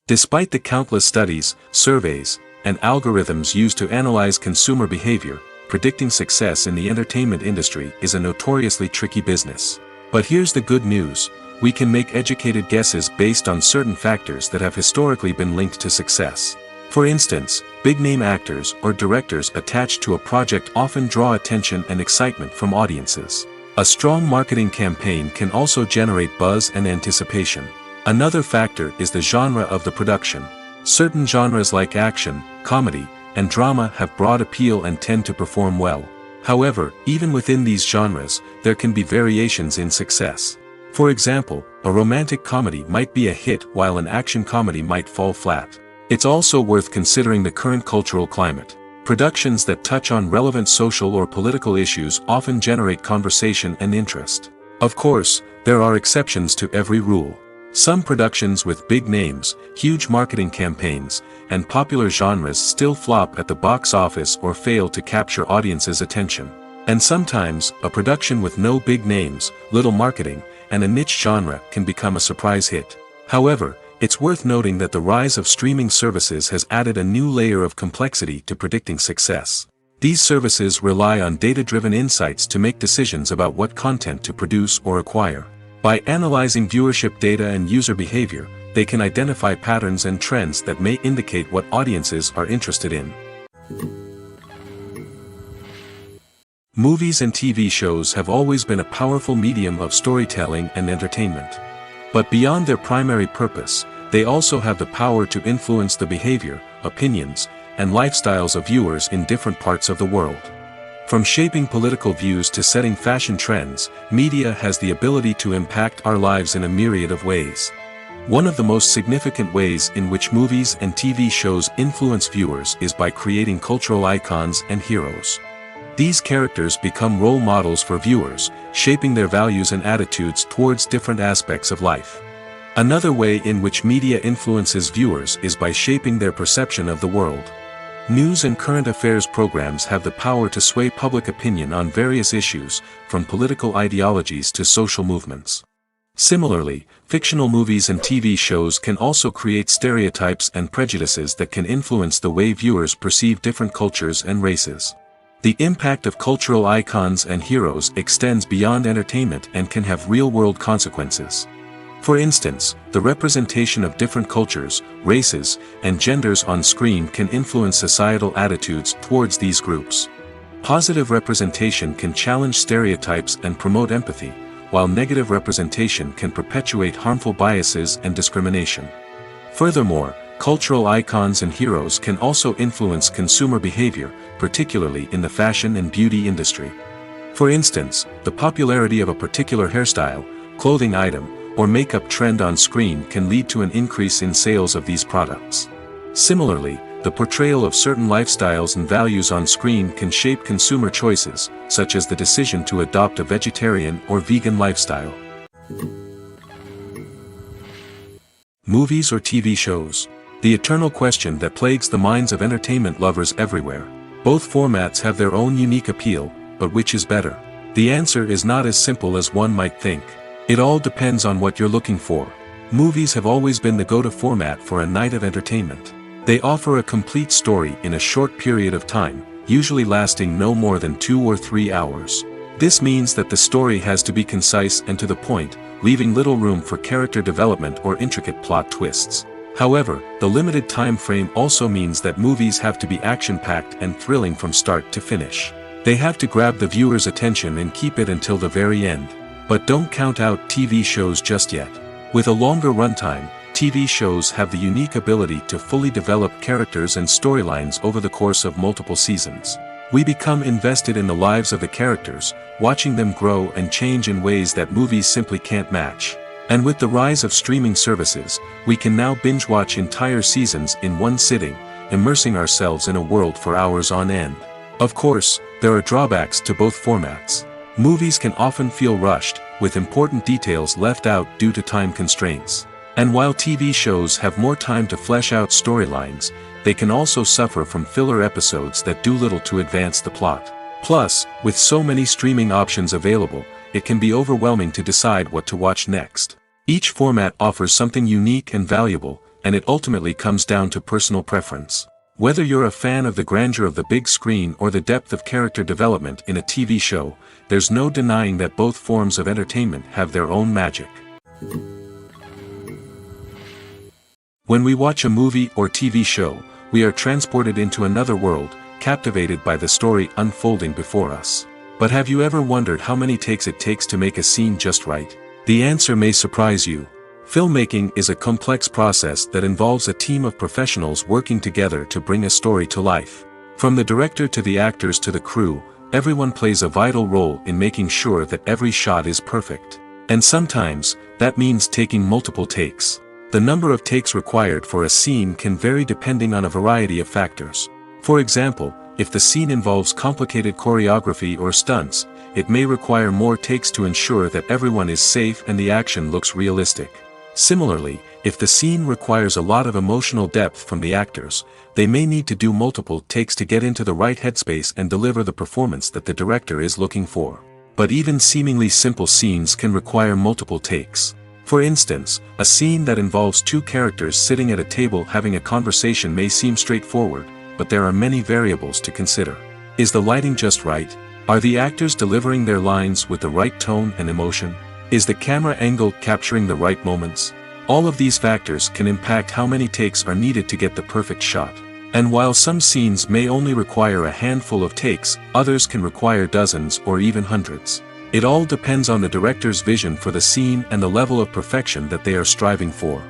Despite the countless studies, surveys, and algorithms used to analyze consumer behavior, predicting success in the entertainment industry is a notoriously tricky business. But here's the good news: we can make educated guesses based on certain factors that have historically been linked to success. For instance, big-name actors or directors attached to a project often draw attention and excitement from audiences. A strong marketing campaign can also generate buzz and anticipation. Another factor is the genre of the production. Certain genres like action, comedy, and drama have broad appeal and tend to perform well. However, even within these genres, there can be variations in success. For example, a romantic comedy might be a hit while an action comedy might fall flat. It's also worth considering the current cultural climate. Productions that touch on relevant social or political issues often generate conversation and interest. Of course, there are exceptions to every rule. Some productions with big names, huge marketing campaigns, and popular genres still flop at the box office or fail to capture audiences' attention. And sometimes, a production with no big names, little marketing, and a niche genre can become a surprise hit. However, it's worth noting that the rise of streaming services has added a new layer of complexity to predicting success. These services rely on data-driven insights to make decisions about what content to produce or acquire. By analyzing viewership data and user behavior, they can identify patterns and trends that may indicate what audiences are interested in. Movies and TV shows have always been a powerful medium of storytelling and entertainment. But beyond their primary purpose, they also have the power to influence the behavior, opinions, and lifestyles of viewers in different parts of the world. From shaping political views to setting fashion trends, media has the ability to impact our lives in a myriad of ways. One of the most significant ways in which movies and TV shows influence viewers is by creating cultural icons and heroes. These characters become role models for viewers, shaping their values and attitudes towards different aspects of life. Another way in which media influences viewers is by shaping their perception of the world. News and current affairs programs have the power to sway public opinion on various issues, from political ideologies to social movements. Similarly, fictional movies and TV shows can also create stereotypes and prejudices that can influence the way viewers perceive different cultures and races. The impact of cultural icons and heroes extends beyond entertainment and can have real-world consequences. For instance, the representation of different cultures, races, and genders on screen can influence societal attitudes towards these groups. Positive representation can challenge stereotypes and promote empathy, while negative representation can perpetuate harmful biases and discrimination. Furthermore, cultural icons and heroes can also influence consumer behavior, particularly in the fashion and beauty industry. For instance, the popularity of a particular hairstyle, clothing item, or makeup trend on screen can lead to an increase in sales of these products. Similarly, the portrayal of certain lifestyles and values on screen can shape consumer choices, such as the decision to adopt a vegetarian or vegan lifestyle. Movies or TV shows? The eternal question that plagues the minds of entertainment lovers everywhere. Both formats have their own unique appeal, but which is better? The answer is not as simple as one might think. It all depends on what you're looking for. Movies have always been the go-to format for a night of entertainment. They offer a complete story in a short period of time, usually lasting no more than 2 or 3 hours. This means that the story has to be concise and to the point, leaving little room for character development or intricate plot twists. However, the limited time frame also means that movies have to be action-packed and thrilling from start to finish. They have to grab the viewer's attention and keep it until the very end. But don't count out TV shows just yet. With a longer runtime, TV shows have the unique ability to fully develop characters and storylines over the course of multiple seasons. We become invested in the lives of the characters, watching them grow and change in ways that movies simply can't match. And with the rise of streaming services, we can now binge-watch entire seasons in one sitting, immersing ourselves in a world for hours on end. Of course, there are drawbacks to both formats. Movies can often feel rushed, with important details left out due to time constraints. And while TV shows have more time to flesh out storylines, they can also suffer from filler episodes that do little to advance the plot. Plus, with so many streaming options available, it can be overwhelming to decide what to watch next. Each format offers something unique and valuable, and it ultimately comes down to personal preference. Whether you're a fan of the grandeur of the big screen or the depth of character development in a TV show, there's no denying that both forms of entertainment have their own magic. When we watch a movie or TV show, we are transported into another world, captivated by the story unfolding before us. But have you ever wondered how many takes it takes to make a scene just right? The answer may surprise you. Filmmaking is a complex process that involves a team of professionals working together to bring a story to life. From the director to the actors to the crew, everyone plays a vital role in making sure that every shot is perfect. And sometimes, that means taking multiple takes. The number of takes required for a scene can vary depending on a variety of factors. For example, if the scene involves complicated choreography or stunts, it may require more takes to ensure that everyone is safe and the action looks realistic. Similarly, if the scene requires a lot of emotional depth from the actors, they may need to do multiple takes to get into the right headspace and deliver the performance that the director is looking for. But even seemingly simple scenes can require multiple takes. For instance, a scene that involves two characters sitting at a table having a conversation may seem straightforward, but there are many variables to consider. Is the lighting just right? Are the actors delivering their lines with the right tone and emotion? Is the camera angle capturing the right moments? All of these factors can impact how many takes are needed to get the perfect shot. And while some scenes may only require a handful of takes, others can require dozens or even hundreds. It all depends on the director's vision for the scene and the level of perfection that they are striving for.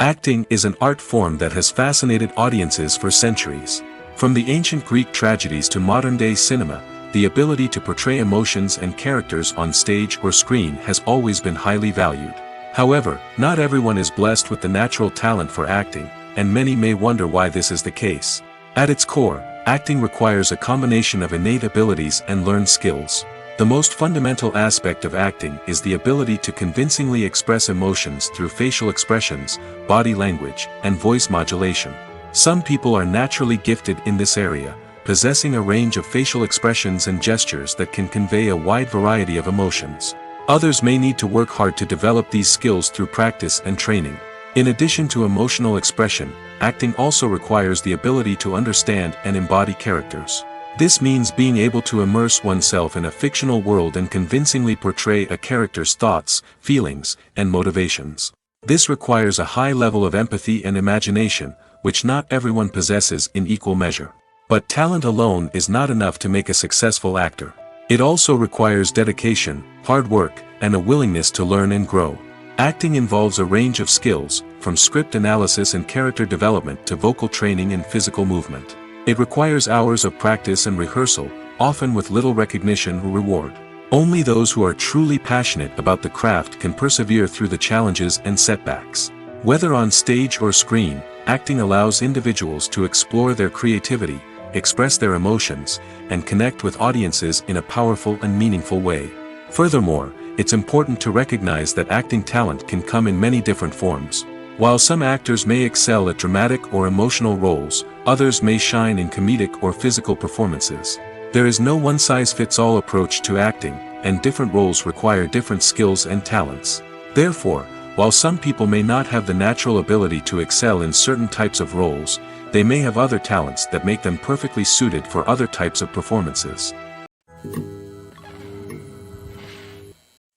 Acting is an art form that has fascinated audiences for centuries. From the ancient Greek tragedies to modern-day cinema, the ability to portray emotions and characters on stage or screen has always been highly valued. However, not everyone is blessed with the natural talent for acting, and many may wonder why this is the case. At its core, acting requires a combination of innate abilities and learned skills. The most fundamental aspect of acting is the ability to convincingly express emotions through facial expressions, body language, and voice modulation. Some people are naturally gifted in this area, possessing a range of facial expressions and gestures that can convey a wide variety of emotions. Others may need to work hard to develop these skills through practice and training. In addition to emotional expression, acting also requires the ability to understand and embody characters. This means being able to immerse oneself in a fictional world and convincingly portray a character's thoughts, feelings, and motivations. This requires a high level of empathy and imagination, which not everyone possesses in equal measure. But talent alone is not enough to make a successful actor. It also requires dedication, hard work, and a willingness to learn and grow. Acting involves a range of skills, from script analysis and character development to vocal training and physical movement. It requires hours of practice and rehearsal, often with little recognition or reward. Only those who are truly passionate about the craft can persevere through the challenges and setbacks. Whether on stage or screen, acting allows individuals to explore their creativity, express their emotions, and connect with audiences in a powerful and meaningful way. Furthermore, it's important to recognize that acting talent can come in many different forms. While some actors may excel at dramatic or emotional roles, others may shine in comedic or physical performances. There is no one-size-fits-all approach to acting, and different roles require different skills and talents. Therefore, while some people may not have the natural ability to excel in certain types of roles, they may have other talents that make them perfectly suited for other types of performances.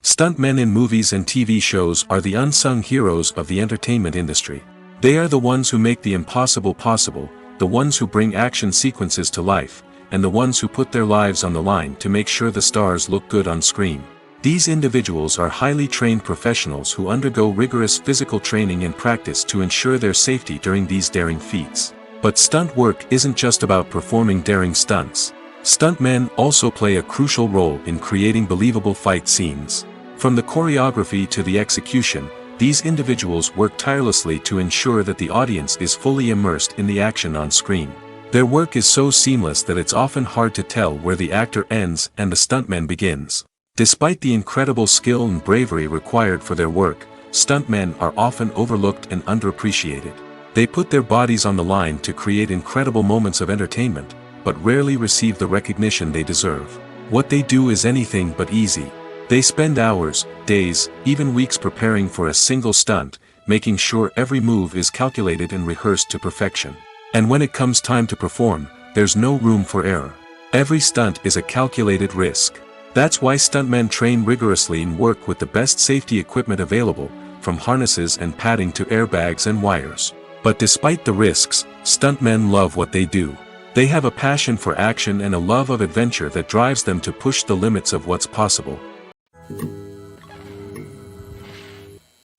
Stuntmen in movies and TV shows are the unsung heroes of the entertainment industry. They are the ones who make the impossible possible, the ones who bring action sequences to life, and the ones who put their lives on the line to make sure the stars look good on screen. These individuals are highly trained professionals who undergo rigorous physical training and practice to ensure their safety during these daring feats. But stunt work isn't just about performing daring stunts. Stuntmen also play a crucial role in creating believable fight scenes. From the choreography to the execution, these individuals work tirelessly to ensure that the audience is fully immersed in the action on screen. Their work is so seamless that it's often hard to tell where the actor ends and the stuntman begins. Despite the incredible skill and bravery required for their work, stuntmen are often overlooked and underappreciated. They put their bodies on the line to create incredible moments of entertainment, but rarely receive the recognition they deserve. What they do is anything but easy. They spend hours, days, even weeks preparing for a single stunt, making sure every move is calculated and rehearsed to perfection. And when it comes time to perform, there's no room for error. Every stunt is a calculated risk. That's why stuntmen train rigorously and work with the best safety equipment available, from harnesses and padding to airbags and wires. But despite the risks, stuntmen love what they do. They have a passion for action and a love of adventure that drives them to push the limits of what's possible.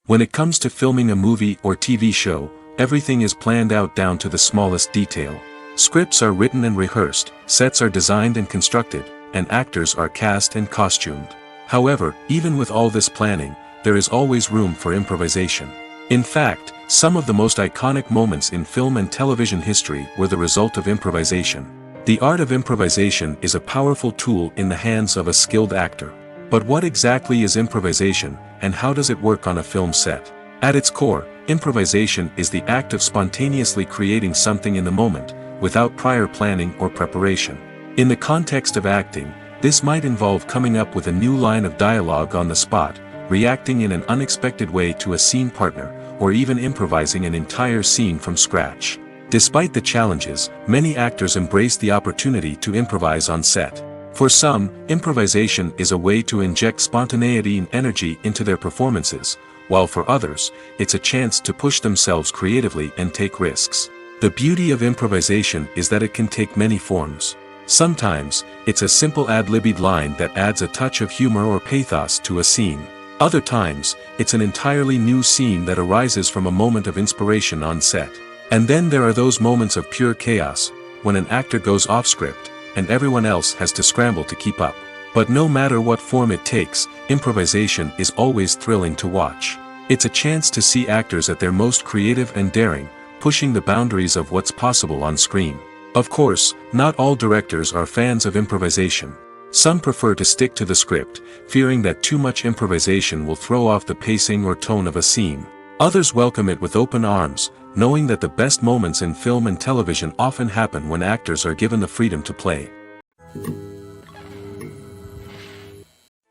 When it comes to filming a movie or TV show, everything is planned out down to the smallest detail. Scripts are written and rehearsed, sets are designed and constructed, and actors are cast and costumed. However, even with all this planning, there is always room for improvisation. In fact, some of the most iconic moments in film and television history were the result of improvisation. The art of improvisation is a powerful tool in the hands of a skilled actor. But what exactly is improvisation, and how does it work on a film set? At its core, improvisation is the act of spontaneously creating something in the moment, without prior planning or preparation. In the context of acting, this might involve coming up with a new line of dialogue on the spot, reacting in an unexpected way to a scene partner, or even improvising an entire scene from scratch. Despite the challenges, many actors embrace the opportunity to improvise on set. For some, improvisation is a way to inject spontaneity and energy into their performances, while for others, it's a chance to push themselves creatively and take risks. The beauty of improvisation is that it can take many forms. Sometimes, it's a simple ad-libbed line that adds a touch of humor or pathos to a scene. Other times, it's an entirely new scene that arises from a moment of inspiration on set. And then there are those moments of pure chaos, when an actor goes off script, and everyone else has to scramble to keep up. But no matter what form it takes, improvisation is always thrilling to watch. It's a chance to see actors at their most creative and daring, pushing the boundaries of what's possible on screen. Of course, not all directors are fans of improvisation. Some prefer to stick to the script, fearing that too much improvisation will throw off the pacing or tone of a scene. Others welcome it with open arms, knowing that the best moments in film and television often happen when actors are given the freedom to play.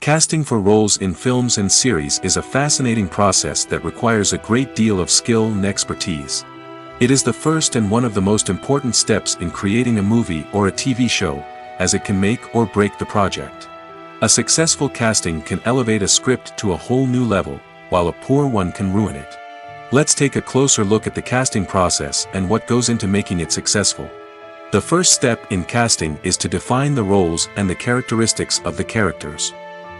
Casting for roles in films and series is a fascinating process that requires a great deal of skill and expertise. It is the first and one of the most important steps in creating a movie or a TV show, as it can make or break the project. A successful casting can elevate a script to a whole new level, while a poor one can ruin it. Let's take a closer look at the casting process and what goes into making it successful. The first step in casting is to define the roles and the characteristics of the characters.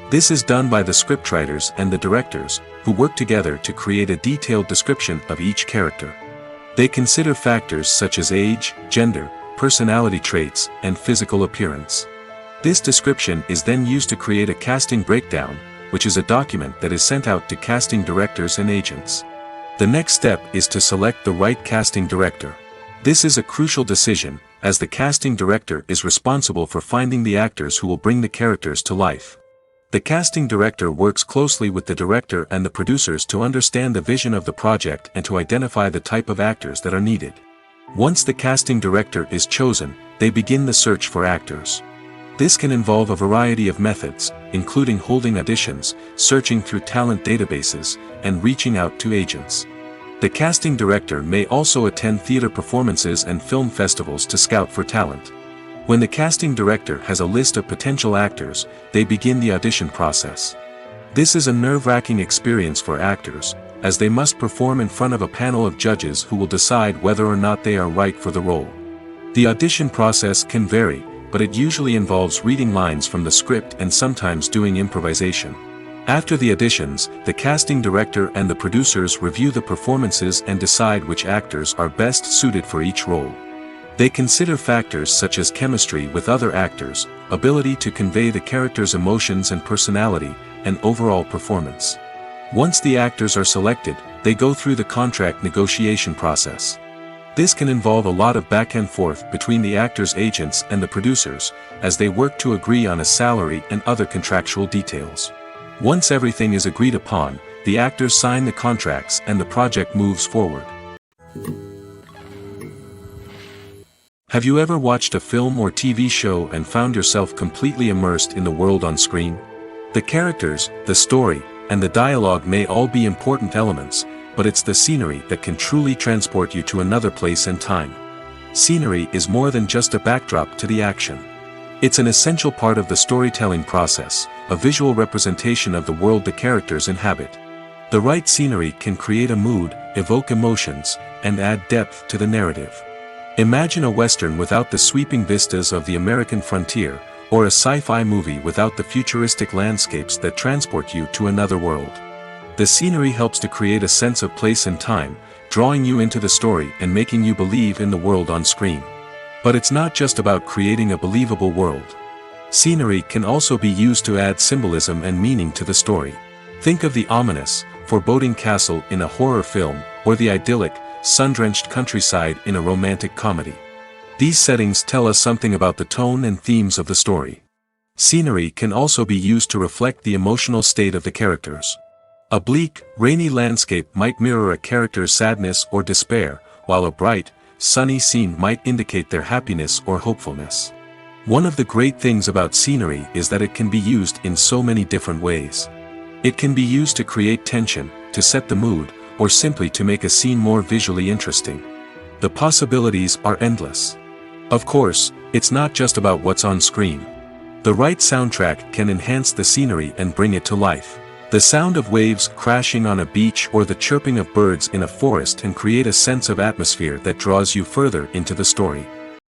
This is done by the scriptwriters and the directors, who work together to create a detailed description of each character. They consider factors such as age, gender, personality traits, and physical appearance. This description is then used to create a casting breakdown, which is a document that is sent out to casting directors and agents. The next step is to select the right casting director. This is a crucial decision, as the casting director is responsible for finding the actors who will bring the characters to life. The casting director works closely with the director and the producers to understand the vision of the project and to identify the type of actors that are needed. Once the casting director is chosen, they begin the search for actors. This can involve a variety of methods, including holding auditions, searching through talent databases, and reaching out to agents. The casting director may also attend theater performances and film festivals to scout for talent. When the casting director has a list of potential actors, they begin the audition process. This is a nerve-wracking experience for actors, as they must perform in front of a panel of judges who will decide whether or not they are right for the role. The audition process can vary, but it usually involves reading lines from the script and sometimes doing improvisation. After the auditions, the casting director and the producers review the performances and decide which actors are best suited for each role. They consider factors such as chemistry with other actors, ability to convey the character's emotions and personality, and overall performance. Once the actors are selected, they go through the contract negotiation process. This can involve a lot of back and forth between the actors' agents and the producers, as they work to agree on a salary and other contractual details. Once everything is agreed upon, the actors sign the contracts and the project moves forward. Have you ever watched a film or TV show and found yourself completely immersed in the world on screen? The characters, the story, and the dialogue may all be important elements, but it's the scenery that can truly transport you to another place and time. Scenery is more than just a backdrop to the action. It's an essential part of the storytelling process, a visual representation of the world the characters inhabit. The right scenery can create a mood, evoke emotions, and add depth to the narrative. Imagine a Western without the sweeping vistas of the American frontier, or a sci-fi movie without the futuristic landscapes that transport you to another world. The scenery helps to create a sense of place and time, drawing you into the story and making you believe in the world on screen. But it's not just about creating a believable world. Scenery can also be used to add symbolism and meaning to the story. Think of the ominous, foreboding castle in a horror film, or the idyllic, sun-drenched countryside in a romantic comedy. These settings tell us something about the tone and themes of the story. Scenery can also be used to reflect the emotional state of the characters. A bleak, rainy landscape might mirror a character's sadness or despair, while a bright, sunny scene might indicate their happiness or hopefulness. One of the great things about scenery is that it can be used in so many different ways. It can be used to create tension, to set the mood, or simply to make a scene more visually interesting. The possibilities are endless. Of course, it's not just about what's on screen. The right soundtrack can enhance the scenery and bring it to life. The sound of waves crashing on a beach or the chirping of birds in a forest can create a sense of atmosphere that draws you further into the story.